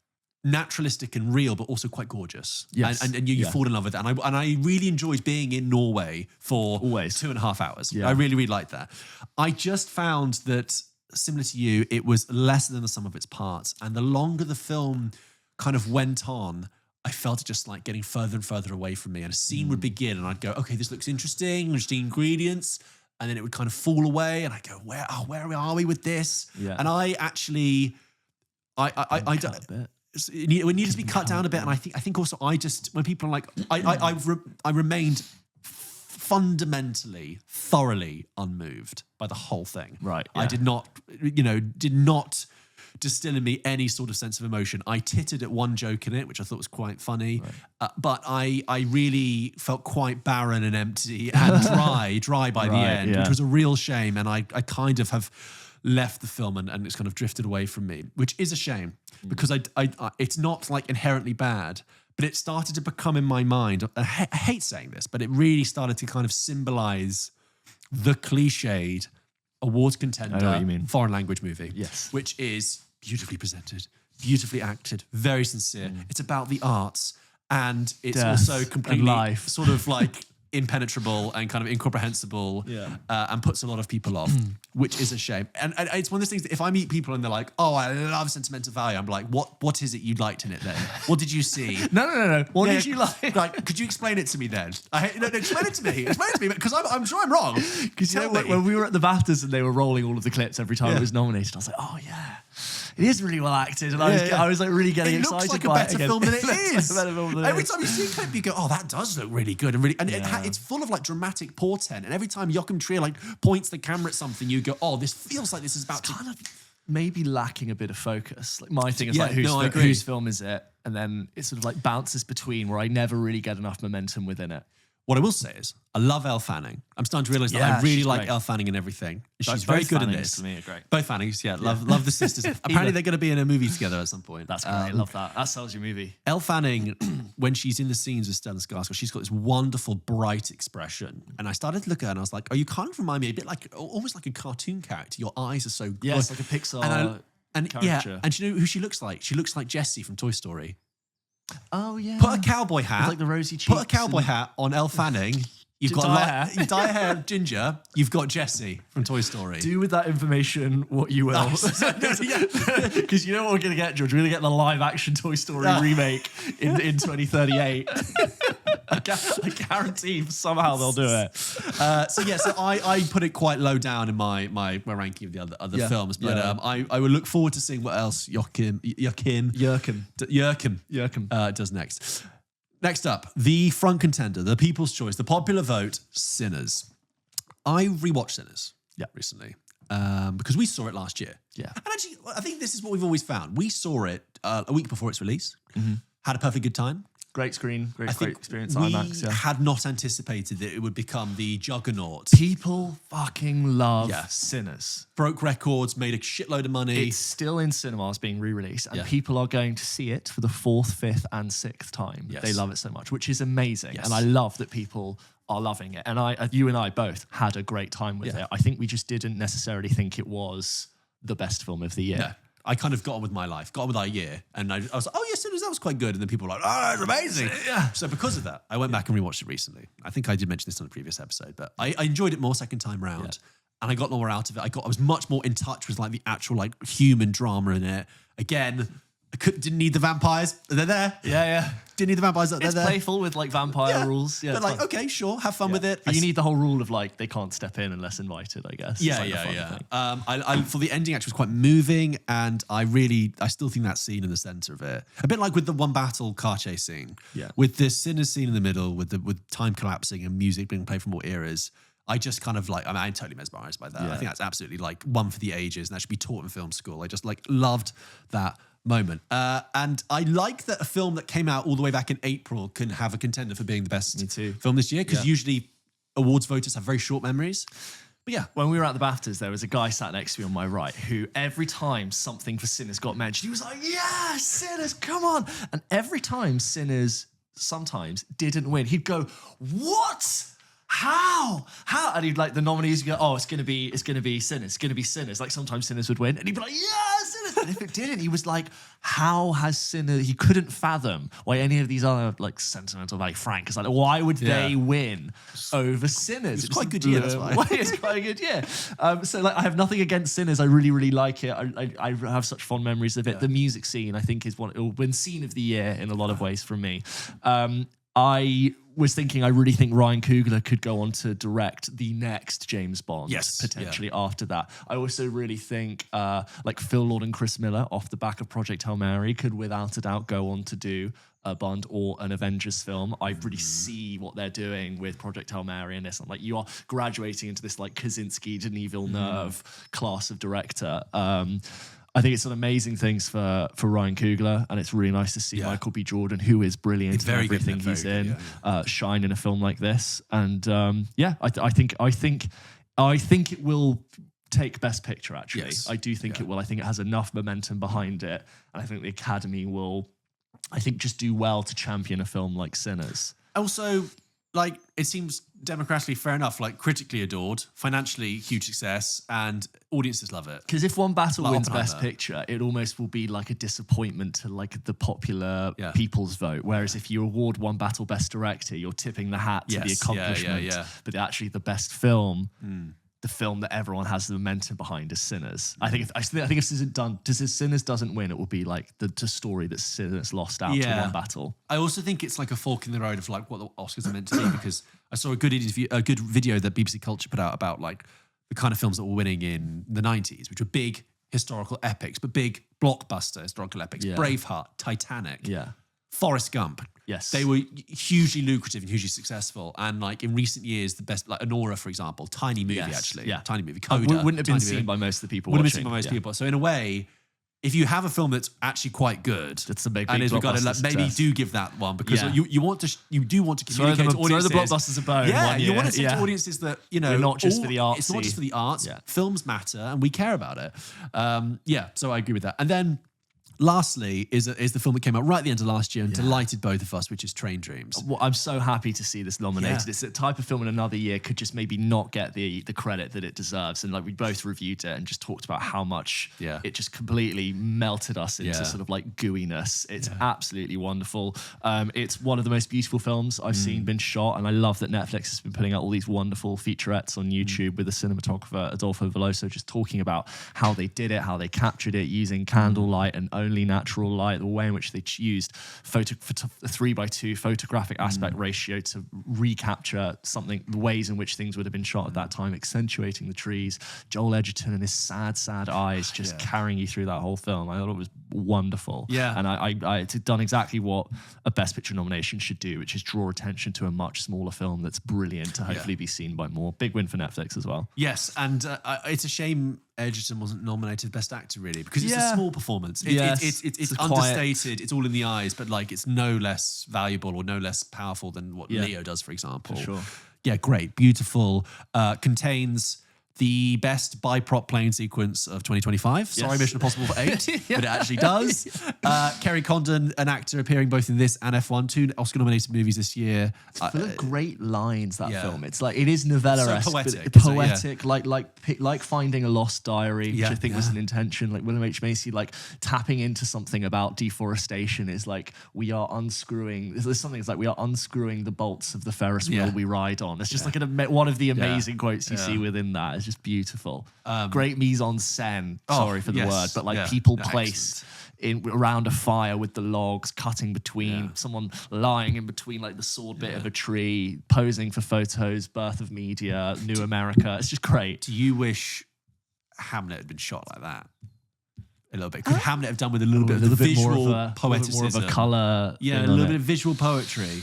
Speaker 2: naturalistic and real, but also quite gorgeous.
Speaker 1: Yes.
Speaker 2: And you fall in love with it. And I really enjoyed being in Norway for 2.5 hours.
Speaker 1: Yeah.
Speaker 2: I really, really liked that. I just found that, similar to you, it was less than the sum of its parts. And the longer the film kind of went on, I felt it just like getting further and further away from me. And a scene would begin and I'd go, okay, this looks interesting, interesting ingredients. And then it would kind of fall away and I go, where are we with this?
Speaker 1: Yeah.
Speaker 2: And I actually, I don't. It needed to be cut down a bit, and I think also when people are like, I remained fundamentally, thoroughly unmoved by the whole thing.
Speaker 1: Right.
Speaker 2: I did not distill in me any sort of sense of emotion. I tittered at one joke in it, which I thought was quite funny, but I really felt quite barren and empty and dry by the end, which was a real shame. And I kind of have left the film and it's kind of drifted away from me, which is a shame because I it's not like inherently bad, but it started to become in my mind, I hate saying this, but it really started to kind of symbolize the cliched awards contender foreign language movie, which is beautifully presented, beautifully acted, very sincere. It's about the arts, and it's also completely sort of like impenetrable and kind of incomprehensible, and puts a lot of people off, which is a shame. And it's one of those things that if I meet people and they're like, oh, I love Sentimental Value, I'm like, what is it you liked in it then? What did you see?
Speaker 1: No. What did you like?
Speaker 2: Like, could you explain it to me then? Explain it to me. Explain it to me, because I'm sure I'm wrong.
Speaker 1: Because when we were at the BAFTAs and they were rolling all of the clips every time it was nominated, I was like, oh yeah, it is really well acted, and I was like really getting excited.
Speaker 2: It looks like
Speaker 1: by
Speaker 2: a better film than it is. Every time you see a clip, you go, "Oh, that does look really good," and it's full of like dramatic portent. And every time Joachim Trier like points the camera at something, you go, "Oh, this feels like this is about to."
Speaker 1: Kind of maybe lacking a bit of focus. Like my thing is like, whose film is it? And then it sort of like bounces between where I never really get enough momentum within it.
Speaker 2: What I will say is, I love Elle Fanning. I'm starting to realise that I really like Elle Fanning in everything. She's very good in this.
Speaker 1: To me are great.
Speaker 2: Both Fannings, love the sisters. Apparently they're going to be in a movie together at some point.
Speaker 1: That's great. Love that. That sells your movie.
Speaker 2: Elle Fanning, when she's in the scenes with Stellan Skarsgård, she's got this wonderful, bright expression. And I started to look at her and I was like, oh, you kind of remind me a bit like, almost like a cartoon character. Your eyes are so good.
Speaker 1: Yeah, it's like a Pixar
Speaker 2: character. Yeah, and do you know who she looks like? She looks like Jessie from Toy Story.
Speaker 1: Oh, yeah.
Speaker 2: Put a cowboy hat.
Speaker 1: Like the rosy cheeks.
Speaker 2: Put a cowboy hat on Elle Fanning. You've got you dye her hair ginger. You've got Jessie from Toy Story.
Speaker 1: Do with that information what you will. Because you know what we're going to get, George? We're going to get the live action Toy Story remake in 2038. I guarantee somehow they'll do it.
Speaker 2: So I put it quite low down in my ranking of the other films, but I would look forward to seeing what else Joachim does next. Next up, the front contender, the people's choice, the popular vote, Sinners. I rewatched Sinners recently because we saw it last year.
Speaker 1: Yeah.
Speaker 2: And actually, I think this is what we've always found. We saw it a week before its release, had a perfect good time.
Speaker 1: Great screen, great experience.
Speaker 2: We
Speaker 1: IMAX,
Speaker 2: had not anticipated that it would become the juggernaut.
Speaker 1: People fucking love Sinners.
Speaker 2: Broke records, made a shitload of money.
Speaker 1: It's still in cinemas being re-released, and people are going to see it for the 4th, 5th, and 6th time. Yes. They love it so much, which is amazing. Yes. And I love that people are loving it. And you and I both had a great time with it. I think we just didn't necessarily think it was the best film of the year.
Speaker 2: No. I kind of got on with my life, got on with our year. And I was like, oh, yeah, Sinners, that was quite good. And then people were like, oh, it's amazing.
Speaker 1: Yeah.
Speaker 2: So because of that, I went back and rewatched it recently. I think I did mention this on a previous episode, but I enjoyed it more second time round.
Speaker 1: Yeah.
Speaker 2: And I got more out of it. I was much more in touch with like the actual like human drama in it. Again, didn't need the vampires. They're there.
Speaker 1: Yeah.
Speaker 2: Didn't need the vampires. They're
Speaker 1: It's
Speaker 2: there.
Speaker 1: playful with like vampire rules. Yeah,
Speaker 2: But
Speaker 1: it's
Speaker 2: like,
Speaker 1: fun.
Speaker 2: okay, sure, have fun with it.
Speaker 1: But you need the whole rule of like they can't step in unless invited, I guess. It's
Speaker 2: Yeah,
Speaker 1: like the fun
Speaker 2: yeah.
Speaker 1: thing.
Speaker 2: I for the ending actually was quite moving, and I still think that scene in the center of it, a bit like with the one battle car chase scene, with the Sinners scene in the middle, with time collapsing and music being played from all eras. I just kind of like, I'm totally mesmerized by that. I think that's absolutely like one for the ages, and that should be taught in film school. I just like loved that moment. And I like that a film that came out all the way back in April can have a contender for being the best film this year, because usually awards voters have very short memories. But yeah.
Speaker 1: When we were at the BAFTAs, there was a guy sat next to me on my right who every time something for Sinners got mentioned, he was like, yeah, Sinners, come on. And every time Sinners sometimes didn't win, he'd go, what? How? And he'd like the nominees would go, oh, it's gonna be Sinners, it's gonna be Sinners. Like sometimes Sinners would win, and he'd be like, yeah, Sinners. And if it didn't, he was like, how has Sinners? He couldn't fathom why any of these other like Sentimental Valley, Frank is like, why would they win over Sinners?
Speaker 2: It's quite a good year, that's why.
Speaker 1: It's quite a good year. So like, I have nothing against Sinners. I really, really like it. I have such fond memories of it. The music scene, I think, is one scene of the year in a lot of ways from me. I was thinking, I really think Ryan Coogler could go on to direct the next James Bond, potentially after that. I also really think like Phil Lord and Chris Miller off the back of Project Hail Mary could without a doubt go on to do a Bond or an Avengers film. I really see what they're doing with Project Hail Mary and this. I'm like, you are graduating into this like Kaczynski, Denis Villeneuve class of director. I think it's an amazing things for Ryan Coogler, and it's really nice to see Michael B. Jordan, who is brilliant in everything he's in, shine in a film like this. And I think it will take Best Picture. Actually, I do think it will. I think it has enough momentum behind it, and I think the Academy will, I think, just do well to champion a film like Sinners.
Speaker 2: Also, like, it seems democratically fair enough, like critically adored, financially huge success, and audiences love it.
Speaker 1: Because if One Battle wins Best Picture, it almost will be like a disappointment to like the popular people's vote. Whereas if you award One Battle Best Director, you're tipping the hat to the accomplishment. But actually the best film, the film that everyone has the momentum behind, is Sinners. I think if Sinners doesn't win, it will be like the story that Sinners lost out to One Battle.
Speaker 2: I also think it's like a fork in the road of like what the Oscars are meant to be, because I saw a good video that BBC Culture put out about like the kind of films that were winning in the 90s, which were big historical epics, but big blockbuster historical epics. Braveheart, Titanic, Forrest Gump.
Speaker 1: Yes.
Speaker 2: They were hugely lucrative and hugely successful. And like in recent years, the best, like Anora, for example, tiny movie actually. Yeah. Tiny movie. Coda,
Speaker 1: wouldn't have been seen by most of the people
Speaker 2: Wouldn't have been seen by most people. So in a way, if you have a film that's actually quite good,
Speaker 1: that's a big
Speaker 2: and
Speaker 1: blockbuster
Speaker 2: maybe do give that one, because you do want to communicate to audiences.
Speaker 1: Throw the blockbusters a bone.
Speaker 2: Yeah, you want to say to audiences that, you know,
Speaker 1: we're not just for the arts.
Speaker 2: It's not just for the arts. Films matter, and we care about it. So I agree with that. And then lastly is the film that came out right at the end of last year and delighted both of us, which is Train Dreams.
Speaker 1: Well, I'm so happy to see this nominated. It's the type of film in another year could just maybe not get the credit that it deserves. And like, we both reviewed it and just talked about how much it just completely melted us into sort of like gooiness. It's absolutely wonderful. It's one of the most beautiful films I've seen been shot, and I love that Netflix has been putting out all these wonderful featurettes on YouTube with the cinematographer Adolfo Veloso just talking about how they did it, how they captured it using candlelight and only natural light, the way in which they used 3:2 photographic aspect ratio to recapture something, the ways in which things would have been shot at that time, accentuating the trees. Joel Edgerton and his sad eyes just carrying you through that whole film. I thought it was wonderful. And it's done exactly what a Best Picture nomination should do, which is draw attention to a much smaller film that's brilliant to hopefully be seen by more. Big win for Netflix as well.
Speaker 2: Yes, and it's a shame Edgerton wasn't nominated Best Actor, really, because it's a small performance. It's understated. It's all in the eyes, but like, it's no less valuable or no less powerful than what Leo does, for example.
Speaker 1: For sure.
Speaker 2: Yeah, great, beautiful. Contains the best by-prop plane sequence of 2025. Sorry,
Speaker 1: Yes.
Speaker 2: Mission Impossible for 8, but it actually does. Kerry Condon, an actor appearing both in this and F1, 2 Oscar-nominated movies this year.
Speaker 1: Full of great lines, that
Speaker 2: yeah.
Speaker 1: film. It's like, it is novella-esque,
Speaker 2: So poetic,
Speaker 1: but
Speaker 2: isn't it?
Speaker 1: poetic, like Finding a Lost Diary, which I think was an intention. Like William H. Macy, like tapping into something about deforestation is like, we are unscrewing, there's something that's like, we are unscrewing the bolts of the Ferris wheel we ride on. It's just like one of the amazing quotes you see within that. It's just beautiful. Great mise en scène, sorry for the word, but like people placed around a fire with the logs, cutting between, someone lying in between like the sword bit of a tree, posing for photos, birth of media, New America. It's just great.
Speaker 2: Do you wish Hamlet had been shot like that? A little bit. Could Hamlet have done with a little bit of the visual poeticism?
Speaker 1: More of a colour.
Speaker 2: Yeah, a little bit of visual poetry.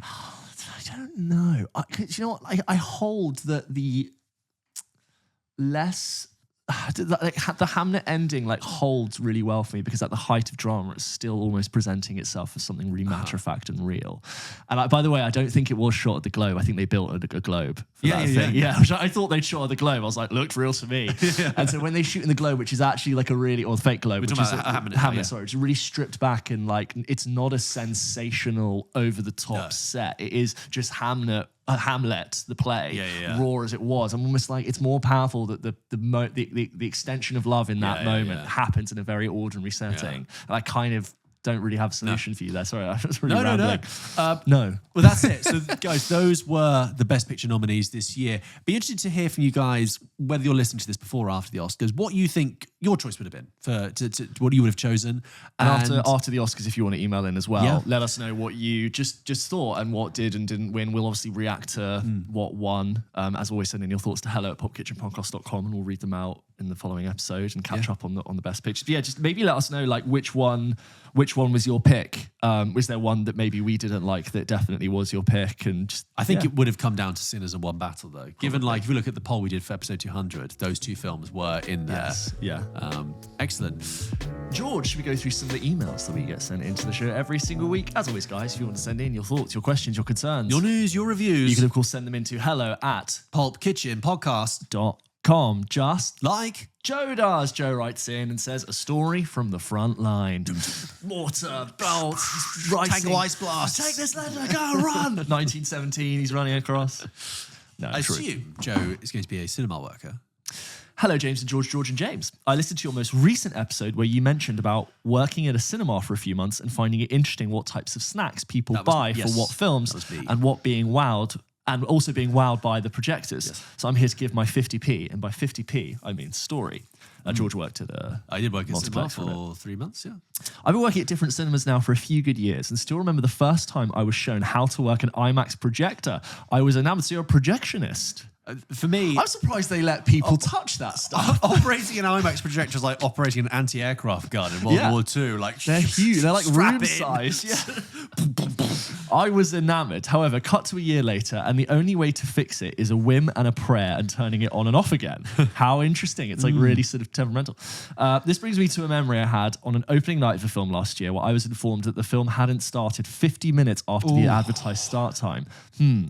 Speaker 1: I don't know. You know what? I hold that the less the Hamlet ending like holds really well for me, because at the height of drama it's still almost presenting itself as something really matter of fact and real. And by the way, I don't think it was shot at the Globe. I think they built a Globe for that thing. Yeah, which I thought they'd shot at the Globe. I was like, looked real to me. And so when they shoot in the Globe, which is actually like a really, or the fake Globe, which is Hamlet, sorry, it's really stripped back and like it's not a sensational over the top set. It is just Hamlet, the play, raw as it was. I'm almost like, it's more powerful that the extension of love in that moment happens in a very ordinary setting. And I kind of don't really have a solution for you there. Sorry, I was really rambling. No.
Speaker 2: Well, that's it. So, guys, those were the Best Picture nominees this year. Be interested to hear from you guys, whether you're listening to this before or after the Oscars, what you think your choice would have been for what you would have chosen.
Speaker 1: And after the Oscars, if you want to email in as well, let us know what you just thought and what did and didn't win. We'll obviously react to what won. As always, send in your thoughts to hello@popkitchenpodcast.com and we'll read them out in the following episode and catch up on the best pictures. But yeah, just maybe let us know like which one was your pick. Was there one that maybe we didn't like that definitely was your pick? And just,
Speaker 2: I think it would have come down to Sinners and One Battle though. Given like, if you look at the poll we did for episode 200, those two films were in there.
Speaker 1: Yes. Yeah.
Speaker 2: Excellent.
Speaker 1: George, should we go through some of the emails that we get sent into the show every single week? As always, guys, if you want to send in your thoughts, your questions, your concerns,
Speaker 2: your news, your reviews,
Speaker 1: you can of course send them into hello@pulpkitchenpodcast.com. Just
Speaker 2: like
Speaker 1: Joe does. Joe writes in and says, a story from the front line. Water, belts,
Speaker 2: Tango Ice Blast.
Speaker 1: Take this letter, go run. 1917, he's running across. No,
Speaker 2: I assume Joe is going to be a cinema worker.
Speaker 1: Hello, James and George and James. I listened to your most recent episode where you mentioned about working at a cinema for a few months and finding it interesting what types of snacks people buy for what films and what being wowed, and also being wowed by the projectors. Yes. So I'm here to give my 50p, and by 50p, I mean story. George worked at
Speaker 2: I did work at cinema for 3 months,
Speaker 1: I've been working at different cinemas now for a few good years and still remember the first time I was shown how to work an IMAX projector. I was an amateur projectionist.
Speaker 2: For me,
Speaker 1: I'm surprised they let people touch that stuff.
Speaker 2: Operating an IMAX projector is like operating an anti-aircraft gun in World War II. Like,
Speaker 1: they're huge. They're like room size. Yeah. I was enamored. However, cut to a year later, and the only way to fix it is a whim and a prayer and turning it on and off again. How interesting. It's like really sort of temperamental. This brings me to a memory I had on an opening night of a film last year where I was informed that the film hadn't started 50 minutes after the advertised start time.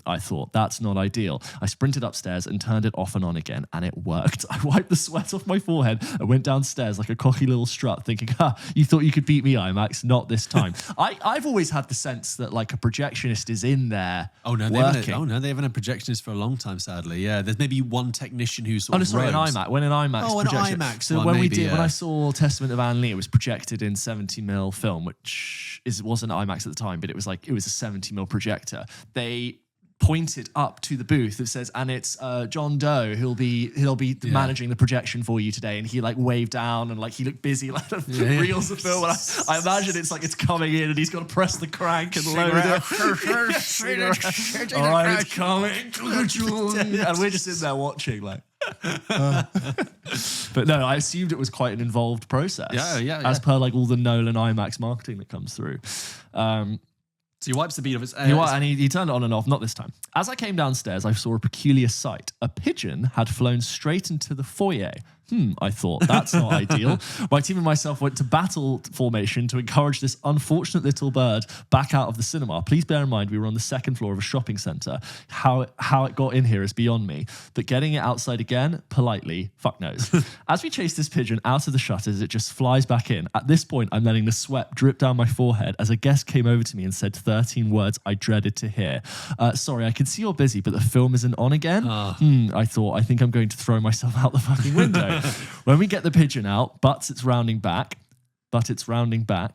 Speaker 1: I thought, that's not ideal. I sprinted upstairs and turned it off and on again, and it worked. I wiped the sweat off my forehead and went downstairs like a cocky little strut thinking, you thought you could beat me, IMAX? Not this time. I've always had the sense that like a projectionist is in there working.
Speaker 2: They haven't had projectionists for a long time, sadly. Yeah, there's maybe one technician who's
Speaker 1: an IMAX. When an IMAX So when I saw Testament of Anne Lee, it was projected in 70mm film, which wasn't IMAX at the time, but it was a 70mm projector. They pointed up to the booth that says, and it's John Doe who'll be managing the projection for you today, and he like waved down and like he looked busy like reels of film, and I imagine it's like it's coming in and he's got to press the crank and load it. All right, it's coming, and we're just in there watching like. But no, I assumed it was quite an involved process. As per like all the Nolan IMAX marketing that comes through.
Speaker 2: So he wipes the bead off his
Speaker 1: and he turned it on and off, not this time. As I came downstairs, I saw a peculiar sight. A pigeon had flown straight into the foyer, I thought, that's not ideal. My team and myself went to battle formation to encourage this unfortunate little bird back out of the cinema. Please bear in mind, we were on the second floor of a shopping centre. How it got in here is beyond me. But getting it outside again, politely, fuck knows. As we chase this pigeon out of the shutters, it just flies back in. At this point, I'm letting the sweat drip down my forehead as a guest came over to me and said 13 words I dreaded to hear. Sorry, I can see you're busy, but the film isn't on again. I thought, I think I'm going to throw myself out the fucking window. When we get the pigeon out, but it's rounding back. They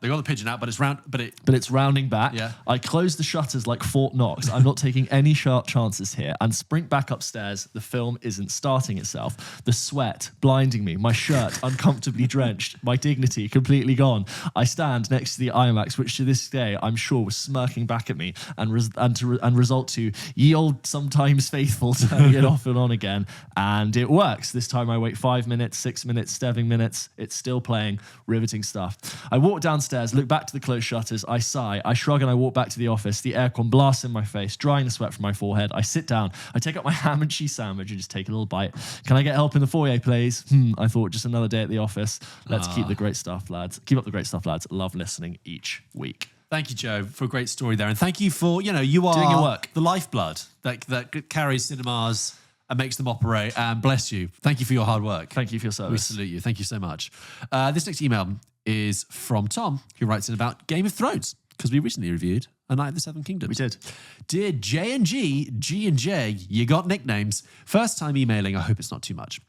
Speaker 1: got
Speaker 2: the pigeon out, but it's round. But
Speaker 1: it's rounding back.
Speaker 2: Yeah.
Speaker 1: I close the shutters like Fort Knox. I'm not taking any sharp chances here and sprint back upstairs. The film isn't starting itself. The sweat blinding me, my shirt uncomfortably drenched, my dignity completely gone. I stand next to the IMAX, which to this day I'm sure was smirking back at me and result to ye old sometimes faithful turning it off and on again. And it works. This time I wait 5 minutes, 6 minutes, 7 minutes. It's still playing, riveting stuff. I walk downstairs, look back to the closed shutters, I sigh, I shrug and I walk back to the office. The aircon blasts in my face, drying the sweat from my forehead. I sit down, I take up my ham and cheese sandwich and just take a little bite. Can I get help in the foyer, please? I thought, just another day at the office. Let's keep the great stuff, lads. Keep up the great stuff, lads. Love listening each week.
Speaker 2: Thank you, Joe, for a great story there. And thank you for, you are
Speaker 1: doing your work.
Speaker 2: The lifeblood that carries cinemas and makes them operate. And bless you. Thank you for your hard work.
Speaker 1: Thank you for your service.
Speaker 2: We salute you. Thank you so much. This next email is from Tom, who writes in about Game of Thrones, because we recently reviewed A Night of the Seven Kingdoms.
Speaker 1: We did.
Speaker 2: Dear J&G, G&J, you got nicknames. First time emailing, I hope it's not too much.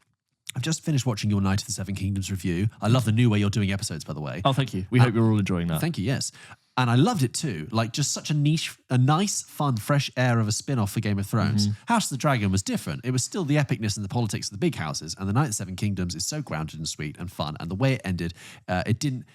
Speaker 2: I've just finished watching your Night of the Seven Kingdoms review. I love the new way you're doing episodes, by the way.
Speaker 1: Oh, thank you. We hope you're all enjoying that.
Speaker 2: Thank you, yes. And I loved it too. Like, just such a nice, fun, fresh air of a spin-off for Game of Thrones. House of the Dragon was different. It was still the epicness and the politics of the big houses. And The Night of the Seven Kingdoms is so grounded and sweet and fun. And the way it ended, it didn't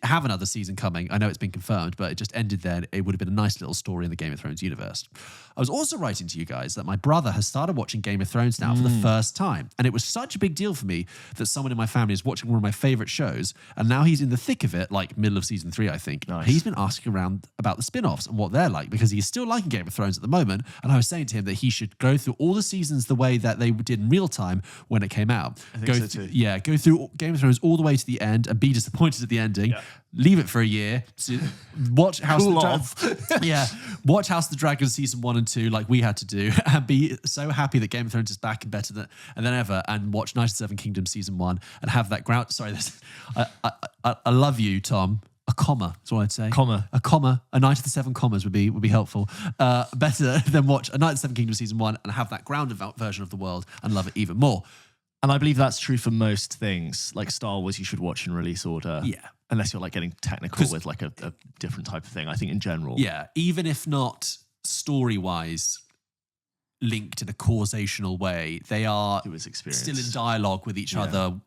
Speaker 2: have another season coming. I know it's been confirmed, but it just ended there. It would have been a nice little story in the Game of Thrones universe. I was also writing to you guys that my brother has started watching Game of Thrones now for the first time. And it was such a big deal for me that someone in my family is watching one of my favorite shows. And now he's in the thick of it, like middle of season 3, I think.
Speaker 1: Nice.
Speaker 2: He's been asking around about the spin-offs and what they're like, because he's still liking Game of Thrones at the moment. And I was saying to him that he should go through all the seasons the way that they did in real time when it came out.
Speaker 1: I think so too.
Speaker 2: Yeah, go through Game of Thrones all the way to the end and be disappointed at the ending. Yeah. Leave it for a year. Watch House of the Dragon. Yeah, watch House of the Dragon season 1 and 2 like we had to do, and be so happy that Game of Thrones is back and better than ever. And watch Night of the Seven Kingdoms season 1 and have that ground. Sorry, I love you, Tom. A comma is what I'd say. A comma. A Night of the Seven Commas would be helpful. Better than watch A Night of the Seven Kingdoms season 1 and have that grounded version of the world and love it even more.
Speaker 1: And I believe that's true for most things. Like Star Wars, you should watch in release order.
Speaker 2: Yeah.
Speaker 1: Unless you're like getting technical with like a different type of thing. I think in general.
Speaker 2: Yeah. Even if not story-wise linked in a causational way, they are still in dialogue with each other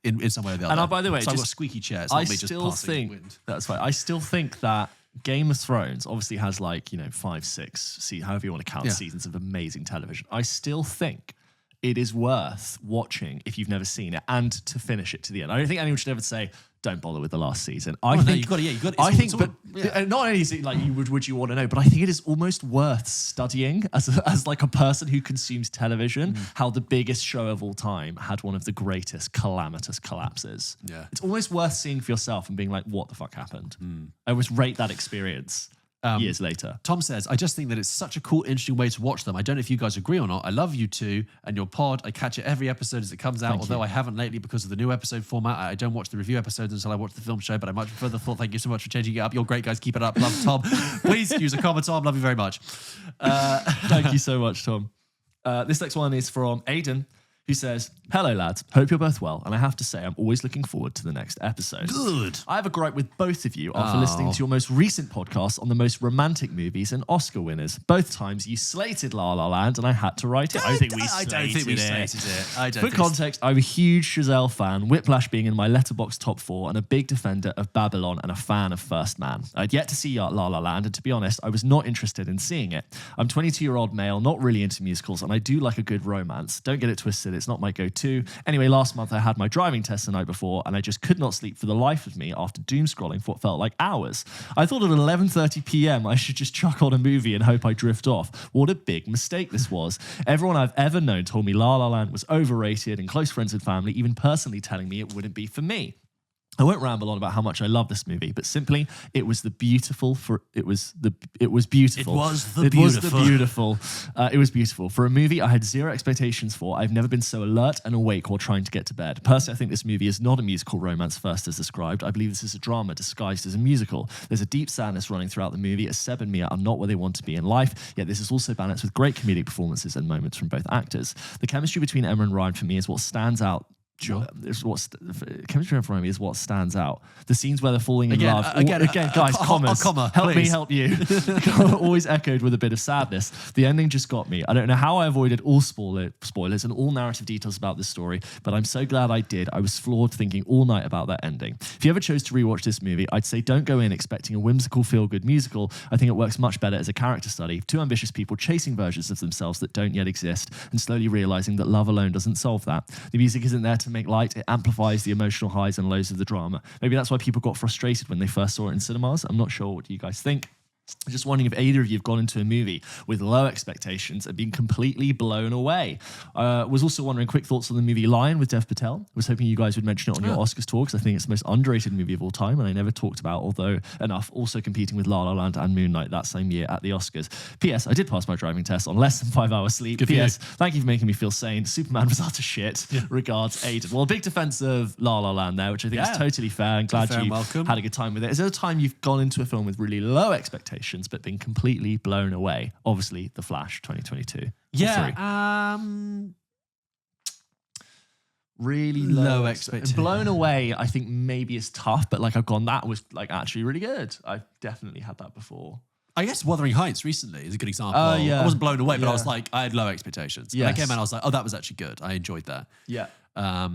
Speaker 2: in some way or the other.
Speaker 1: And by the way,
Speaker 2: so I've got a squeaky chair. It's not me just passing wind.
Speaker 1: That's right. I still think that Game of Thrones obviously has 5, 6, however you want to count seasons of amazing television. I still think it is worth watching if you've never seen it and to finish it to the end. I don't think anyone should ever say, don't bother with the last season. I think
Speaker 2: you've got to.
Speaker 1: I think, not only is it like would you want to know, but I think it is almost worth studying as like a person who consumes television, how the biggest show of all time had one of the greatest calamitous collapses.
Speaker 2: Yeah,
Speaker 1: it's almost worth seeing for yourself and being like, what the fuck happened? I always rate that experience. Years later.
Speaker 2: Tom says, I just think that it's such a cool, interesting way to watch them. I don't know if you guys agree or not. I love you two and your pod. I catch it every episode as it comes out, although I haven't lately because of the new episode format. I don't watch the review episodes until I watch the film show, but I much prefer the thought. Thank you so much for changing it up. You're great, guys. Keep it up. Love, Tom. Please use a comment, Tom. Love you very much.
Speaker 1: Thank you so much, Tom. This next one is from Aidan, who says, hello lads, hope you're both well, and I have to say I'm always looking forward to the next episode.
Speaker 2: Good.
Speaker 1: I have a gripe with both of you after listening to your most recent podcast on the most romantic movies and Oscar winners. Both times you slated La La Land and I had to write it. I don't think we slated it. For context, I'm a huge Chazelle fan, Whiplash being in my letterboxd top 4 and a big defender of Babylon and a fan of First Man. I'd yet to see La La Land and to be honest, I was not interested in seeing it. I'm 22-year-old male, not really into musicals, and I do like a good romance. Don't get it twisted, it's not my go-to. Anyway, last month I had my driving test the night before, and I just could not sleep for the life of me after doom scrolling for what felt like hours. I thought at 11:30 p.m. I should just chuck on a movie and hope I drift off. What a big mistake this was. Everyone I've ever known told me La La Land was overrated, and close friends and family even personally telling me it wouldn't be for me. I won't ramble on about how much I love this movie, but simply it was beautiful. It was beautiful. For a movie I had zero expectations for. I've never been so alert and awake while trying to get to bed. Personally, I think this movie is not a musical romance first as described. I believe this is a drama disguised as a musical. There's a deep sadness running throughout the movie as Seb and Mia are not where they want to be in life, yet this is also balanced with great comedic performances and moments from both actors. The chemistry between Emma and Ryan for me is what stands out. Chemistry for me is what stands out. The scenes where they're falling in love. Again, guys, commas. Help me help you. Always echoed with a bit of sadness. The ending just got me. I don't know how I avoided all spoilers and all narrative details about this story, but I'm so glad I did. I was floored thinking all night about that ending. If you ever chose to rewatch this movie, I'd say don't go in expecting a whimsical, feel-good musical. I think it works much better as a character study. Two ambitious people chasing versions of themselves that don't yet exist and slowly realizing that love alone doesn't solve that. The music isn't there to make light, it amplifies the emotional highs and lows of the drama. Maybe that's why people got frustrated when they first saw it in cinemas. I'm not sure. What do you guys think? Just wondering if either of you have gone into a movie with low expectations and been completely blown away. Was also wondering, quick thoughts on the movie Lion with Dev Patel. Was hoping you guys would mention it on your Oscars talks. I think it's the most underrated movie of all time, and I never talked about, although enough, also competing with La La Land and Moonlight that same year at the Oscars. P.S. I did pass my driving test on less than 5 hours sleep.
Speaker 2: Good
Speaker 1: P.S. Thank you for making me feel sane. Superman was utter shit. Yeah. Regards, Aiden. Well, a big defense of La La Land there, which I think is totally fair, and glad you had a good time with it. Is there a time you've gone into a film with really low expectations but been completely blown away? Obviously, The Flash 2022.
Speaker 2: Yeah.
Speaker 1: Really low expectations. Blown away, I think maybe is tough, but like I've gone, that was like actually really good. I've definitely had that before.
Speaker 2: I guess Wuthering Heights recently is a good example.
Speaker 1: Yeah.
Speaker 2: I wasn't blown away, but I was like, I had low expectations.
Speaker 1: Yes.
Speaker 2: And I came out, I was like, oh, that was actually good. I enjoyed that.
Speaker 1: Yeah.
Speaker 2: I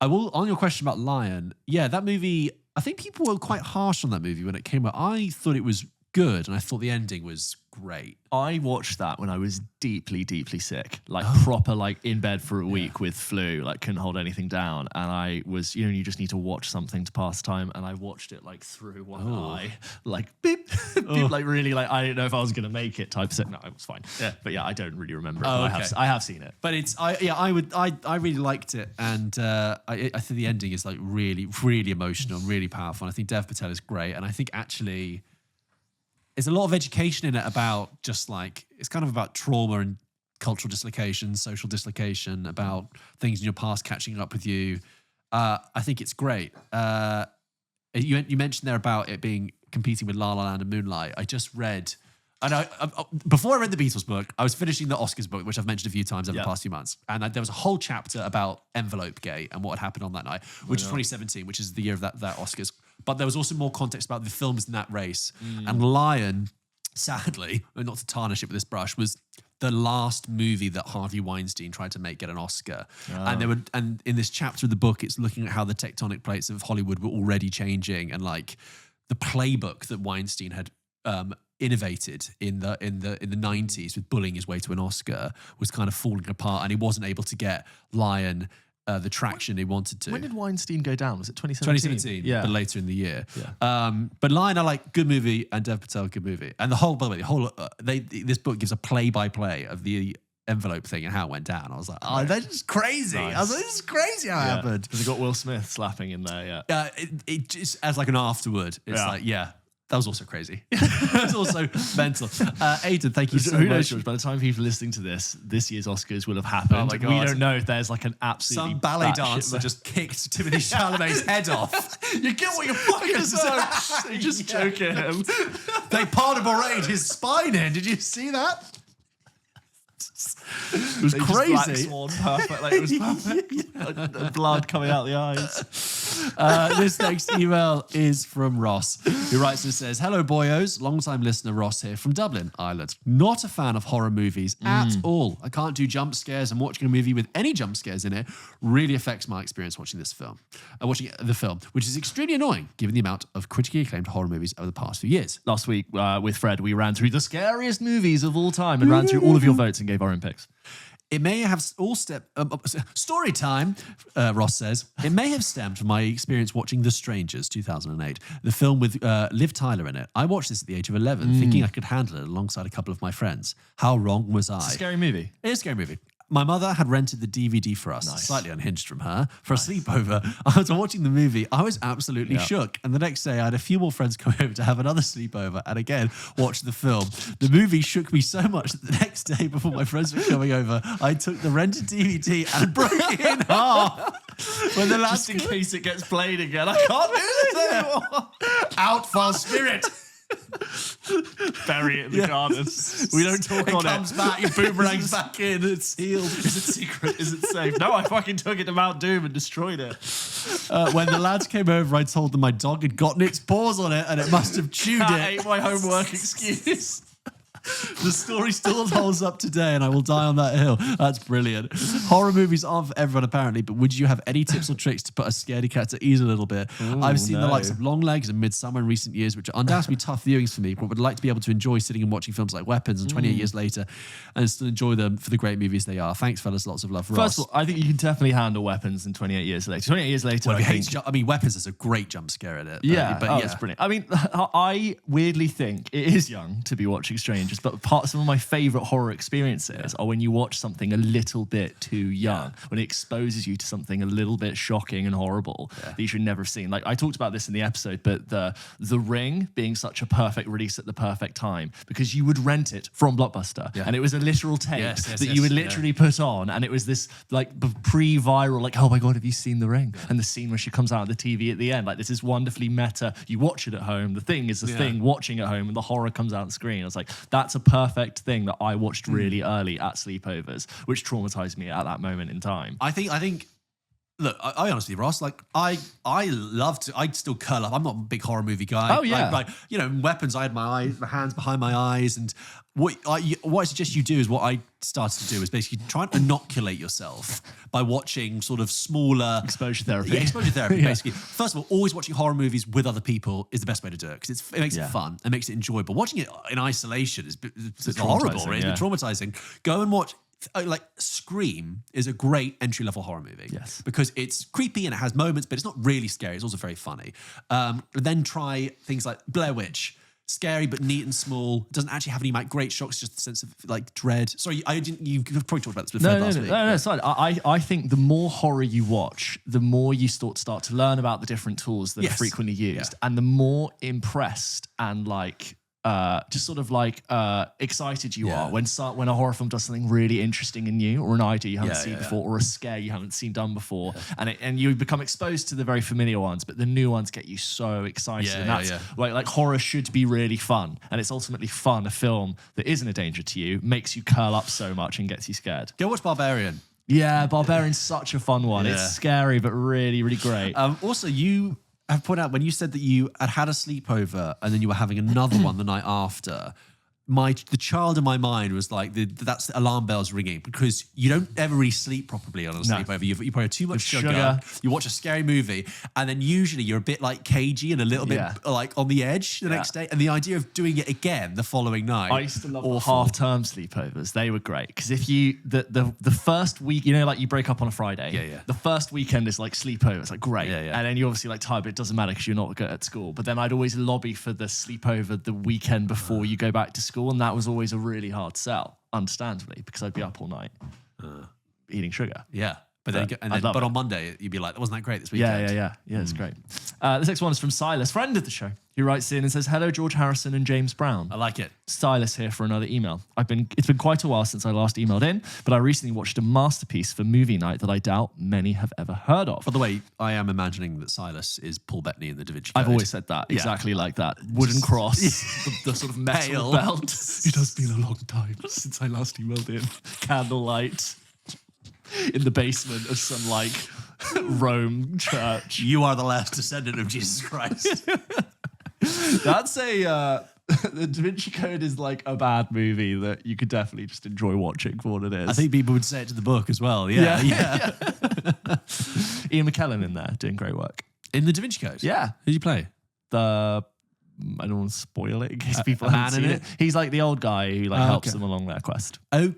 Speaker 2: will, on your question about Lion, yeah, that movie, I think people were quite harsh on that movie when it came out. I thought it was good, and I thought the ending was great.
Speaker 1: I watched that when I was deeply, deeply sick, like proper, like in bed for a week with flu, like couldn't hold anything down. And I was, you just need to watch something to pass time. And I watched it like through one eye, like beep, beep, like really, like I didn't know if I was going to make it type of. No, it was fine. Yeah, but yeah, I don't really remember it. But I have seen it.
Speaker 2: But I really liked it, and I think the ending is like really, really emotional, really powerful. And I think Dev Patel is great, and I think actually, there's a lot of education in it about just like, it's kind of about trauma and cultural dislocation, social dislocation, about things in your past catching up with you. I think it's great. You mentioned there about it being competing with La La Land and Moonlight. I just read, and before I read the Beatles book, I was finishing the Oscars book, which I've mentioned a few times over the past few months. And there was a whole chapter about Envelope Gate and what had happened on that night, which is 2017, which is the year of that Oscars. But there was also more context about the films in that race. And Lion, sadly, not to tarnish it with this brush, was the last movie that Harvey Weinstein tried to get an Oscar. And in this chapter of the book, it's looking at how the tectonic plates of Hollywood were already changing, and like the playbook that Weinstein had innovated in the 90s with bullying his way to an Oscar was kind of falling apart, and he wasn't able to get Lion the traction he wanted to.
Speaker 1: When did Weinstein go down? Was it 2017?
Speaker 2: 2017, but later in the year. Yeah. But Lion, I like, good movie, and Dev Patel, good movie. And by the way, this book gives a play-by-play of the envelope thing and how it went down. I was like, oh, that's just crazy. Nice. I was like, this is crazy how it happened.
Speaker 1: Because it got Will Smith slapping in there,
Speaker 2: it just, as like an afterword, it's like, that was also crazy. It was also mental. Aidan, thank you so much.
Speaker 1: Who knows, George, by the time people listening to this year's Oscars will have happened. Oh my God. We don't know if there's like an absolutely
Speaker 2: some ballet dancer just kicked Timothée Chalamet's head off.
Speaker 1: You get what you're fucking deserve. They just choke at him.
Speaker 2: They part of his spine in. Did you see that?
Speaker 1: It was crazy. Black Swan, perfect. Like, it was perfect. Blood coming out the eyes.
Speaker 2: This next email is from Ross, who writes and says, hello, boyos. Long-time listener Ross here from Dublin, Ireland. Not a fan of horror movies at all. I can't do jump scares, and watching a movie with any jump scares in it really affects my experience watching the film, which is extremely annoying given the amount of critically acclaimed horror movies over the past few years.
Speaker 1: Last week with Fred, we ran through the scariest movies of all time and ran through all of your votes and gave our own picks.
Speaker 2: It may have story time, Ross says. It may have stemmed from my experience watching The Strangers, 2008, the film with Liv Tyler in it. I watched this at the age of 11, thinking I could handle it alongside a couple of my friends. How wrong was I?
Speaker 1: It's a scary movie.
Speaker 2: It is a scary movie. My mother had rented the DVD for us, slightly unhinged from her, for a sleepover. After watching the movie, I was absolutely shook. And the next day, I had a few more friends come over to have another sleepover and again watch the film. The movie shook me so much that the next day, before my friends were coming over, I took the rented DVD and broke it in half. When the last
Speaker 1: Just in case it gets played again, I can't do this anymore.
Speaker 2: Out, foul spirit.
Speaker 1: Bury it in the garden. We don't talk on it.
Speaker 2: It comes back, your boomerang's back in, it's sealed.
Speaker 1: Is it secret? Is it safe? No, I fucking took it to Mount Doom and destroyed it.
Speaker 2: When the lads came over, I told them my dog had gotten its paws on it and it must have chewed
Speaker 1: That
Speaker 2: it.
Speaker 1: ain't my homework excuse.
Speaker 2: The story still holds up today and I will die on that hill. That's brilliant. Horror movies aren't for everyone apparently, but would you have any tips or tricks to put a scaredy cat to ease a little bit? I've seen the likes of Long Legs and Midsummer in recent years, which are undoubtedly tough viewings for me, but would like to be able to enjoy sitting and watching films like Weapons and 28 years later and still enjoy them for the great movies they are. Thanks, fellas. Lots of love. Ross.
Speaker 1: First of all, I think you can definitely handle Weapons in 28 years later. 28 years later,
Speaker 2: Well,
Speaker 1: I think...
Speaker 2: I mean, Weapons is a great jump scare in it.
Speaker 1: Yeah,
Speaker 2: but
Speaker 1: it's brilliant. I mean, I weirdly think it is young to be watching Strangers, but some of my favourite horror experiences are when you watch something a little bit too young, when it exposes you to something a little bit shocking and horrible that you should never have seen. Like I talked about this in the episode, but the Ring being such a perfect release at the perfect time because you would rent it from Blockbuster and it was a literal tape that you would literally put on, and it was this like pre-viral, like, oh my God, have you seen The Ring? And the scene where she comes out of the TV at the end, like this is wonderfully meta. You watch it at home. The Thing is the thing watching at home, and the horror comes out on the screen. I was like, that's a perfect thing that I watched really early at sleepovers, which traumatized me at that moment in time.
Speaker 2: I think. Look, I honestly, Ross, like I love to. I still curl up. I'm not a big horror movie guy.
Speaker 1: Oh yeah,
Speaker 2: like you know, in Weapons, I had my hands behind my eyes, and what I suggest you do is what I started to do is basically try and inoculate yourself by watching sort of smaller
Speaker 1: exposure therapy.
Speaker 2: Yeah, exposure therapy, basically. First of all, always watching horror movies with other people is the best way to do it because it makes it fun, it makes it enjoyable. Watching it in isolation is horrible, right? It's traumatizing. Go and watch. Like Scream is a great entry-level horror movie.
Speaker 1: Yes.
Speaker 2: Because it's creepy and it has moments, but it's not really scary. It's also very funny. Then try things like Blair Witch. Scary but neat and small. Doesn't actually have any like great shocks, just a sense of like dread. Sorry, I didn't. You've probably talked about this with Fred last week.
Speaker 1: No, it's fine. I think the more horror you watch, the more you start to learn about the different tools that are frequently used, and the more impressed and like just sort of like excited you are when a horror film does something really interesting and new, or an idea you haven't seen before, or a scare you haven't seen done before, and you become exposed to the very familiar ones, but the new ones get you so excited. And that's like horror should be really fun, and it's ultimately fun. A film that isn't a danger to you makes you curl up so much and gets you scared.
Speaker 2: Go watch Barbarian.
Speaker 1: Yeah, Barbarian's such a fun one. It's scary but really, really great.
Speaker 2: Also, you have pointed out when you said that you had a sleepover and then you were having another one the night after. The child in my mind was like, that's the alarm bells ringing because you don't ever really sleep properly on a sleepover. You probably have too much sugar. You watch a scary movie, and then usually you're a bit like cagey and a little bit like on the edge the next day. And the idea of doing it again the following night.
Speaker 1: I used to love the half-term sleepovers. They were great because if you the first week, you know, like you break up on a Friday. The first weekend is like sleepover. It's like great. And then you're obviously like tired, but it doesn't matter because you're not good at school. But then I'd always lobby for the sleepover the weekend before you go back to school. And that was always a really hard sell, understandably, because I'd be up all night eating sugar.
Speaker 2: Yeah. But on Monday, you'd be like, wasn't that great this weekend?
Speaker 1: Yeah, it's great. This next one is from Silas, friend of the show, who writes in and says, hello, George Harrison and James Brown.
Speaker 2: I like it.
Speaker 1: Silas here for another email. It's been quite a while since I last emailed in, but I recently watched a masterpiece for movie night that I doubt many have ever heard of.
Speaker 2: By the way, I am imagining that Silas is Paul Bettany in the Da Vinci Code.
Speaker 1: I've always said that, exactly like that. Wooden cross, the sort of metal belt. It has been a long time since I last emailed in. Candlelight. In the basement of some like Rome church.
Speaker 2: You are the last descendant of Jesus Christ.
Speaker 1: That's the Da Vinci Code is like a bad movie that you could definitely just enjoy watching for what it is.
Speaker 2: I think people would say it to the book as well. Yeah.
Speaker 1: Ian McKellen in there doing great work.
Speaker 2: In the Da Vinci Code?
Speaker 1: Yeah.
Speaker 2: Who do you play?
Speaker 1: I don't want to spoil it in case people haven't seen it. He's like the old guy who like helps them along their quest.
Speaker 2: Oh.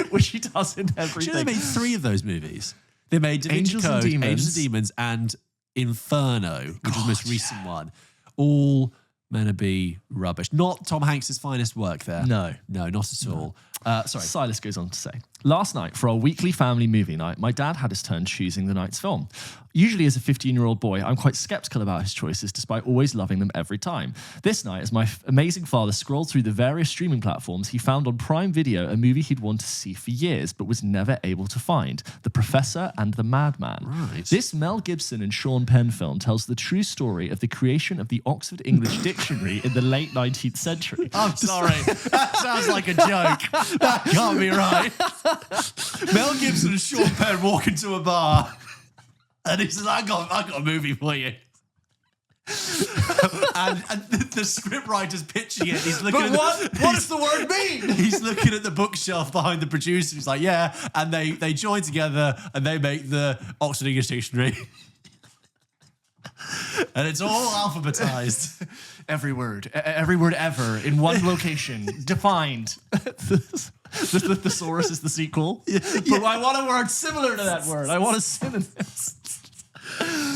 Speaker 1: which he does in everything.
Speaker 2: They made 3 of those movies. They made Da Vinci
Speaker 1: Angels and
Speaker 2: Code,
Speaker 1: Demons.
Speaker 2: Angels and Demons, and Inferno, which was the most recent one. All meant to be rubbish. Not Tom Hanks' finest work there.
Speaker 1: No.
Speaker 2: No, not at all. Sorry.
Speaker 1: Silas goes on to say, last night for our weekly family movie night, my dad had his turn choosing the night's film. Usually as a 15-year-old boy, I'm quite skeptical about his choices despite always loving them every time. This night, as my amazing father scrolled through the various streaming platforms, he found on Prime Video a movie he'd wanted to see for years but was never able to find, The Professor and the Madman.
Speaker 2: Right.
Speaker 1: This Mel Gibson and Sean Penn film tells the true story of the creation of the Oxford English Dictionary in the late 19th century.
Speaker 2: I'm sorry. That sounds like a joke. That can't be right. Mel Gibson and Sean Penn walk into a bar and he says, I got a movie for you. and the scriptwriter's pitching it. He's looking at
Speaker 1: what does the word mean?
Speaker 2: He's looking at the bookshelf behind the producer. He's like, yeah. And they join together and they make the Oxford English Dictionary. And it's all alphabetized.
Speaker 1: Every word ever in one location, defined. The thesaurus is the sequel. But I want a word similar to that word. I want a synonym.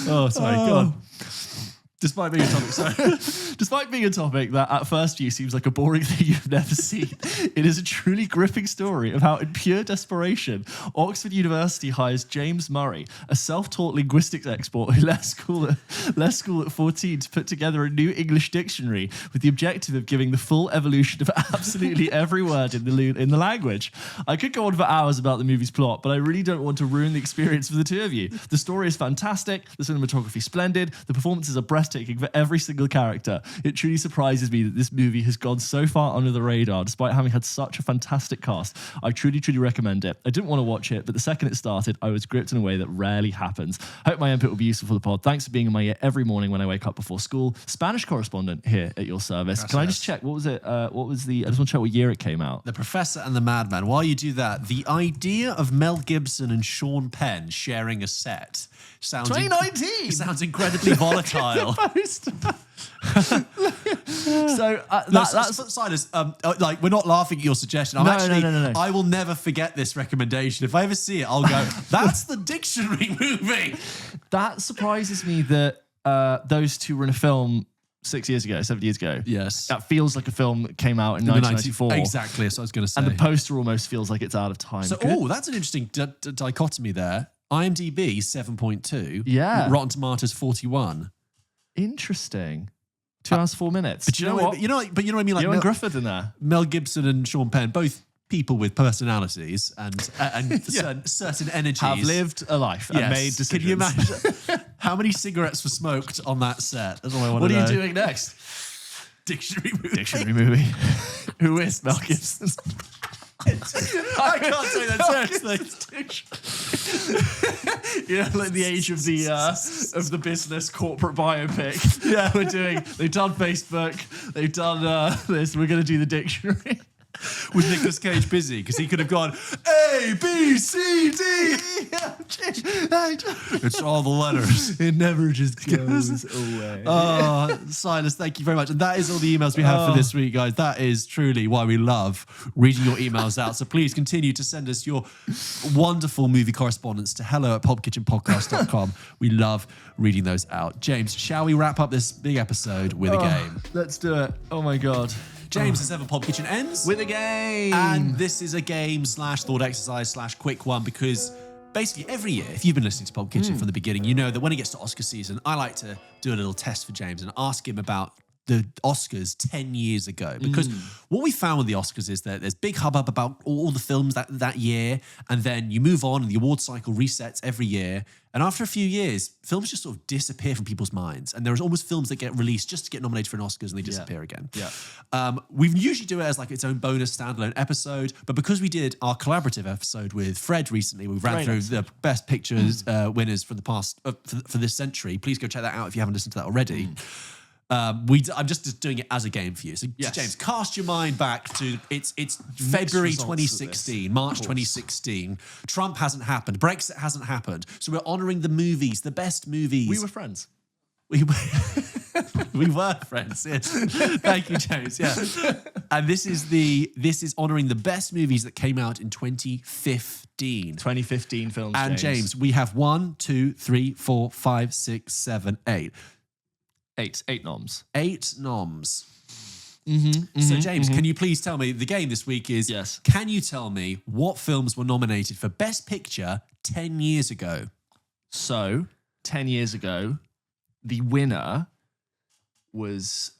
Speaker 2: Oh, sorry, go on.
Speaker 1: Despite being a topic that at first view seems like a boring thing you've never seen, it is a truly gripping story of how, in pure desperation, Oxford University hires James Murray, a self-taught linguistics expert who left school at 14 to put together a new English dictionary with the objective of giving the full evolution of absolutely every word in the language. I could go on for hours about the movie's plot, but I really don't want to ruin the experience for the two of you. The story is fantastic, the cinematography splendid, the performances are breathtaking for every single character. It truly surprises me that this movie has gone so far under the radar despite having had such a fantastic cast. I truly recommend it. I didn't want to watch it, but the second it started, I was gripped in a way that rarely happens. Hope my input will be useful for the pod. Thanks for being in my ear every morning when I wake up before school. Spanish correspondent here at your service.
Speaker 2: Gracias.
Speaker 1: Can I just check, what was it? I just want to check what year it came out.
Speaker 2: The Professor and the Madman. While you do that, the idea of Mel Gibson and Sean Penn sharing a set sounds
Speaker 1: 2019!
Speaker 2: Sounds incredibly volatile.
Speaker 1: That's
Speaker 2: Silas, like, we're not laughing at your suggestion.
Speaker 1: No.
Speaker 2: I will never forget this recommendation. If I ever see it, I'll go, that's the dictionary movie.
Speaker 1: That surprises me that those two were in a film 7 years ago.
Speaker 2: Yes.
Speaker 1: That feels like a film that came out in 1994.
Speaker 2: Exactly, that's what I was going to say.
Speaker 1: And the poster almost feels like it's out of time.
Speaker 2: So, that's an interesting dichotomy there. IMDb 7.2.
Speaker 1: Yeah.
Speaker 2: Rotten Tomatoes 41.
Speaker 1: Interesting. 2 hours 4 minutes.
Speaker 2: But you know what I mean? Like
Speaker 1: Ewan Griffith in there.
Speaker 2: Mel Gibson and Sean Penn, both people with personalities and certain energies,
Speaker 1: have lived a life and made decisions.
Speaker 2: Can you imagine how many cigarettes were smoked on that set? That's all I want
Speaker 1: What
Speaker 2: to know.
Speaker 1: are you doing next?
Speaker 2: Dictionary
Speaker 1: movie. Who is Mel Gibson?
Speaker 2: I can't say that seriously.
Speaker 1: You know, like the age of the business corporate biopic. Yeah, they've done Facebook, they've done this. We're going to do the dictionary.
Speaker 2: Was Nicolas Cage busy? Because he could have gone A, B, C, D, E, F, G. It's all the letters.
Speaker 1: It never just goes away.
Speaker 2: Silas, thank you very much. And that is all the emails we have for this week, guys. That is truly why we love reading your emails out. So please continue to send us your wonderful movie correspondence to hello@pulpkitchenpodcast.com. We love reading those out. James, shall we wrap up this big episode with a game?
Speaker 1: Let's do it. Oh my God.
Speaker 2: James, as ever, Pulp Kitchen ends
Speaker 1: with a game.
Speaker 2: And this is a game / thought exercise / quick one because basically every year, if you've been listening to Pulp Kitchen from the beginning, you know that when it gets to Oscar season, I like to do a little test for James and ask him about the Oscars 10 years ago. Because what we found with the Oscars is that there's big hubbub about all the films that year, and then you move on and the award cycle resets every year. And after a few years, films just sort of disappear from people's minds. And there's almost films that get released just to get nominated for an Oscars and they disappear again. Yeah. We usually do it as like its own bonus standalone episode, but because we did our collaborative episode with Fred recently, we ran through the best pictures winners from the past for this century. Please go check that out if you haven't listened to that already. I'm just doing it as a game for you. So, James, cast your mind back to it's February 2016, March 2016. Trump hasn't happened. Brexit hasn't happened. So we're honouring the movies, the best movies.
Speaker 1: We were friends.
Speaker 2: We we were friends. Yes. Thank you, James. Yeah. And this is honoring the best movies that came out in 2015.
Speaker 1: 2015 films.
Speaker 2: And James, we have 1, 2, 3, 4, 5, 6, 7, 8.
Speaker 1: Eight noms.
Speaker 2: 8 noms. So, James, can you please tell me, the game this week is,
Speaker 1: Yes.
Speaker 2: Can you tell me what films were nominated for Best Picture 10 years ago?
Speaker 1: So, 10 years ago, the winner was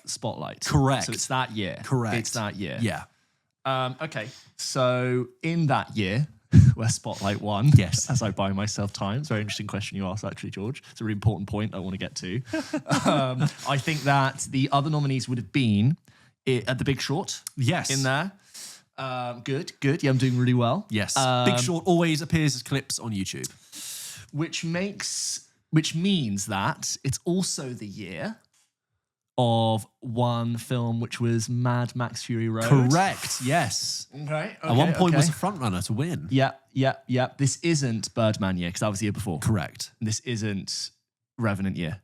Speaker 1: Spotlight.
Speaker 2: Correct.
Speaker 1: So it's that year.
Speaker 2: Correct.
Speaker 1: It's that year.
Speaker 2: Yeah.
Speaker 1: Okay. So in that year, where Spotlight won,
Speaker 2: Yes.
Speaker 1: as I buy myself time. It's a very interesting question you asked, actually, George. It's a really important point I want to get to. I think that the other nominees would have been at The Big Short.
Speaker 2: Yes.
Speaker 1: In there. Good. Yeah, I'm doing really well.
Speaker 2: Yes. Big Short always appears as clips on YouTube.
Speaker 1: Which means that it's also the year of one film which was Mad Max Fury Road.
Speaker 2: Correct. Yes.
Speaker 1: Okay.
Speaker 2: At one point was a front runner to win.
Speaker 1: Yeah. This isn't Birdman year because that was the year before.
Speaker 2: Correct.
Speaker 1: This isn't Revenant year.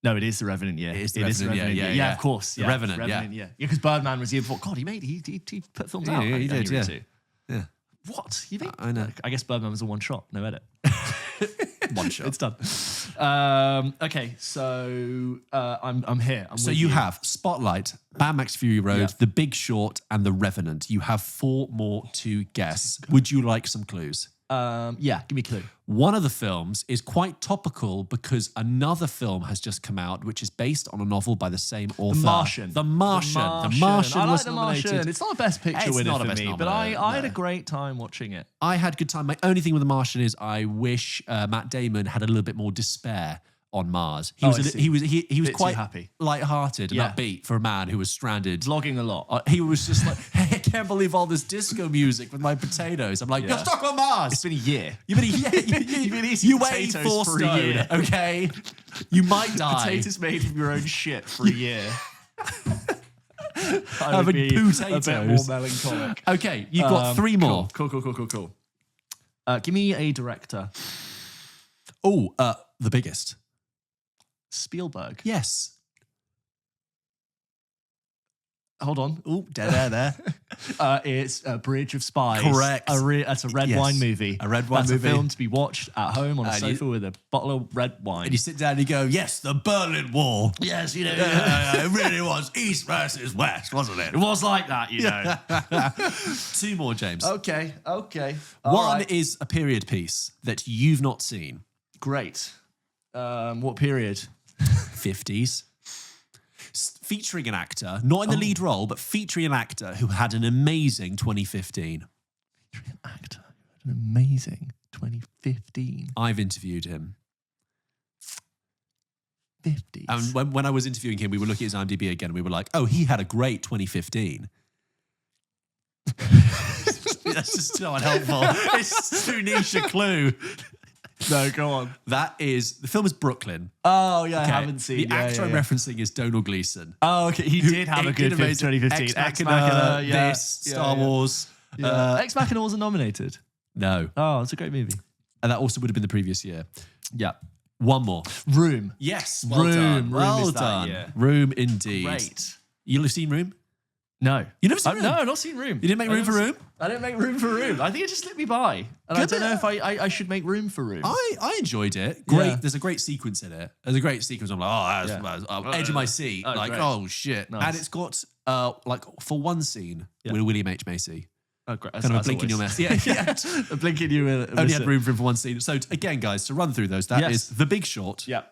Speaker 1: No, it is the Revenant year.
Speaker 2: It is the Revenant year.
Speaker 1: Yeah, of course.
Speaker 2: The Revenant, yeah.
Speaker 1: Yeah, because Birdman was the year before. God, he put films out.
Speaker 2: Yeah, he did, yeah.
Speaker 1: Too.
Speaker 2: Yeah.
Speaker 1: What? You think?
Speaker 2: I know.
Speaker 1: I guess Birdman was a one shot, no edit.
Speaker 2: One shot.
Speaker 1: It's done. Okay, so I'm here.
Speaker 2: So you have Spotlight, Mad Max Fury Road,
Speaker 1: Yeah.
Speaker 2: The Big Short, and The Revenant. You have 4 more to guess. Would you like some clues?
Speaker 1: Yeah, give me a clue.
Speaker 2: One of the films is quite topical because another film has just come out, which is based on a novel by the same author.
Speaker 1: The Martian.
Speaker 2: The Martian. The Martian
Speaker 1: I like
Speaker 2: was
Speaker 1: The
Speaker 2: nominated.
Speaker 1: Martian. It's not a best picture
Speaker 2: It's
Speaker 1: winner
Speaker 2: not a
Speaker 1: for
Speaker 2: best
Speaker 1: me, but
Speaker 2: nominee,
Speaker 1: I had
Speaker 2: no.
Speaker 1: a great time watching it.
Speaker 2: I had a good time. My only thing with The Martian is I wish Matt Damon had a little bit more despair on Mars. He was
Speaker 1: Bit too
Speaker 2: quite
Speaker 1: happy.
Speaker 2: light-hearted and
Speaker 1: Yeah.
Speaker 2: upbeat for a man who was stranded.
Speaker 1: Vlogging a lot.
Speaker 2: He was just like, hey, I can't believe all this disco music with my potatoes. I'm like,
Speaker 1: Yeah.
Speaker 2: you're stuck on Mars.
Speaker 1: It's been a year.
Speaker 2: You've been
Speaker 1: eating
Speaker 2: you weigh
Speaker 1: potatoes
Speaker 2: 4
Speaker 1: for a
Speaker 2: stone,
Speaker 1: year.
Speaker 2: okay? You might die.
Speaker 1: Potatoes made from your own shit for a year. I
Speaker 2: Having
Speaker 1: would be
Speaker 2: potatoes.
Speaker 1: a bit more melancholic.
Speaker 2: Okay, you've got 3 more.
Speaker 1: Cool. Give me a director.
Speaker 2: Oh, the biggest.
Speaker 1: Spielberg.
Speaker 2: Yes.
Speaker 1: Hold on. Oh, dead air there. It's A Bridge of Spies.
Speaker 2: Correct.
Speaker 1: That's a red
Speaker 2: Yes.
Speaker 1: wine movie.
Speaker 2: A red wine
Speaker 1: That's
Speaker 2: movie.
Speaker 1: a film to be watched at home on a
Speaker 2: And
Speaker 1: sofa with a bottle of red wine.
Speaker 2: And you sit down and you go, yes, the Berlin Wall.
Speaker 1: Yes, you know.
Speaker 2: It really was East versus West, wasn't it?
Speaker 1: It was like that, you know.
Speaker 2: 2 more, James.
Speaker 1: Okay.
Speaker 2: One is a period piece that you've not seen.
Speaker 1: Great. What period?
Speaker 2: 50s. Featuring an actor, not in the lead role, but featuring an actor who had an amazing 2015.
Speaker 1: Featuring an actor who had an amazing 2015.
Speaker 2: I've interviewed him.
Speaker 1: 50s.
Speaker 2: And when I was interviewing him, we were looking at his IMDb again, and we were like, oh, he had a great 2015. That's just not helpful. It's too niche a clue.
Speaker 1: No, go on.
Speaker 2: That is, the film is Brooklyn.
Speaker 1: Oh, yeah,
Speaker 2: Okay.
Speaker 1: I haven't seen.
Speaker 2: The actor I'm referencing is Donald Gleason.
Speaker 1: Oh, okay. He did have a good 2015.
Speaker 2: Ex Machina,
Speaker 1: yeah.
Speaker 2: this, Star Wars.
Speaker 1: Ex Machina wasn't nominated.
Speaker 2: No.
Speaker 1: Oh, it's a great movie.
Speaker 2: And that also would have been the previous year.
Speaker 1: Yeah.
Speaker 2: One more.
Speaker 1: Room.
Speaker 2: Yes.
Speaker 1: Room. Room
Speaker 2: Well
Speaker 1: is that
Speaker 2: done.
Speaker 1: year.
Speaker 2: Room indeed.
Speaker 1: Great.
Speaker 2: You've seen Room?
Speaker 1: No.
Speaker 2: You never seen Room?
Speaker 1: No, I've not seen Room.
Speaker 2: You didn't make room for Room?
Speaker 1: I didn't make room for Room. I think it just slipped me by. And I
Speaker 2: Good.
Speaker 1: don't know if I should make room for Room.
Speaker 2: I enjoyed it. Great.
Speaker 1: Yeah.
Speaker 2: There's a great sequence in it. There's a great sequence. I'm like, edge of my seat.
Speaker 1: Oh,
Speaker 2: like,
Speaker 1: great.
Speaker 2: oh shit.
Speaker 1: Nice.
Speaker 2: And it's got like for one scene with William H. Macy.
Speaker 1: Oh, great.
Speaker 2: Kind of a blink in your mess. Yeah.
Speaker 1: A blink in you.
Speaker 2: Only had room for him for one scene. So again, guys, to run through those, that is The Big Short,
Speaker 1: Yeah.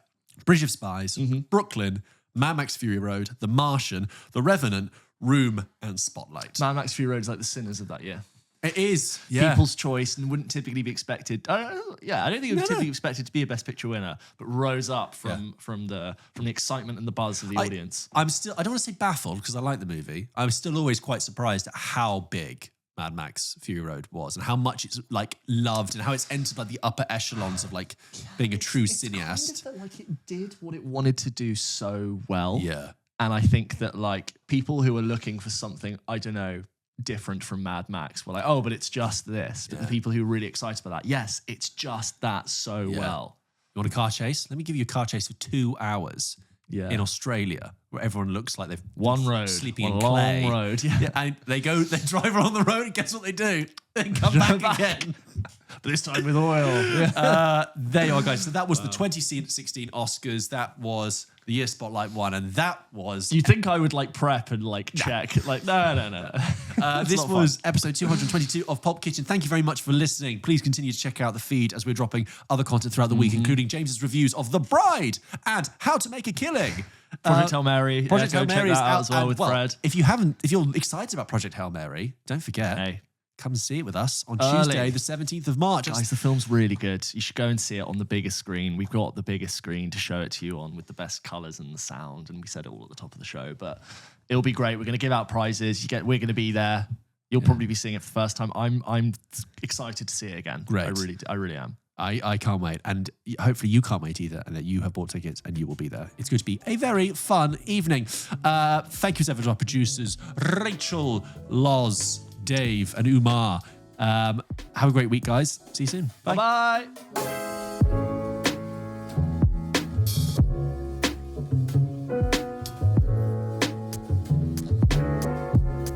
Speaker 2: Bridge of Spies, Brooklyn, Mad Max Fury Road, The Martian, The Revenant, Room, and Spotlight.
Speaker 1: Mad Max Fury Road is like the sinners of that year.
Speaker 2: It is. Yeah.
Speaker 1: People's choice and wouldn't typically be expected. I don't think it was typically expected to be a Best Picture winner, but rose up from the excitement and the buzz of the audience.
Speaker 2: I don't want to say baffled because I like the movie. I'm still always quite surprised at how big Mad Max Fury Road was and how much it's like loved and how it's entered like the upper echelons of like being a true cineast.
Speaker 1: Kind of like it did what it wanted to do so well.
Speaker 2: Yeah.
Speaker 1: And I think that like people who are looking for something, I don't know, different from Mad Max were like, oh, but it's just this. But the people who are really excited about that, yes, it's just that so well.
Speaker 2: You want a car chase? Let me give you a car chase for 2 hours in Australia, where everyone looks like they've
Speaker 1: One road,
Speaker 2: sleeping
Speaker 1: one
Speaker 2: in
Speaker 1: long
Speaker 2: clay.
Speaker 1: road.
Speaker 2: Yeah, and they drive along the road, and guess what they do? They come back again.
Speaker 1: But this time with oil.
Speaker 2: There you are, guys. So that was the 2016 Oscars. That was the Year Spotlight one, and that was...
Speaker 1: You think I would like prep and like check? Like, no.
Speaker 2: This was episode 222 of Pulp Kitchen. Thank you very much for listening. Please continue to check out the feed as we're dropping other content throughout the week, including James's reviews of The Bride and How to Make a Killing.
Speaker 1: Project Hail Mary.
Speaker 2: Project Hail Mary is
Speaker 1: out as well with Fred.
Speaker 2: If you're excited about Project Hail Mary, don't forget, come and see it with us on Tuesday, the 17th of March.
Speaker 1: Guys, the film's really good. You should go and see it on the biggest screen. We've got the biggest screen to show it to you on with the best colours and the sound. And we said it all at the top of the show, but it'll be great. We're going to give out prizes. We're going to be there. You'll probably be seeing it for the first time. I'm excited to see it again.
Speaker 2: Great.
Speaker 1: I really am.
Speaker 2: I can't wait. And hopefully you can't wait either, and that you have bought tickets and you will be there. It's going to be a very fun evening. Thank you so much to our producers, Rachel, Loz, Dave, and Umar. Have a great week, guys. See you soon. Bye.
Speaker 1: Bye-bye.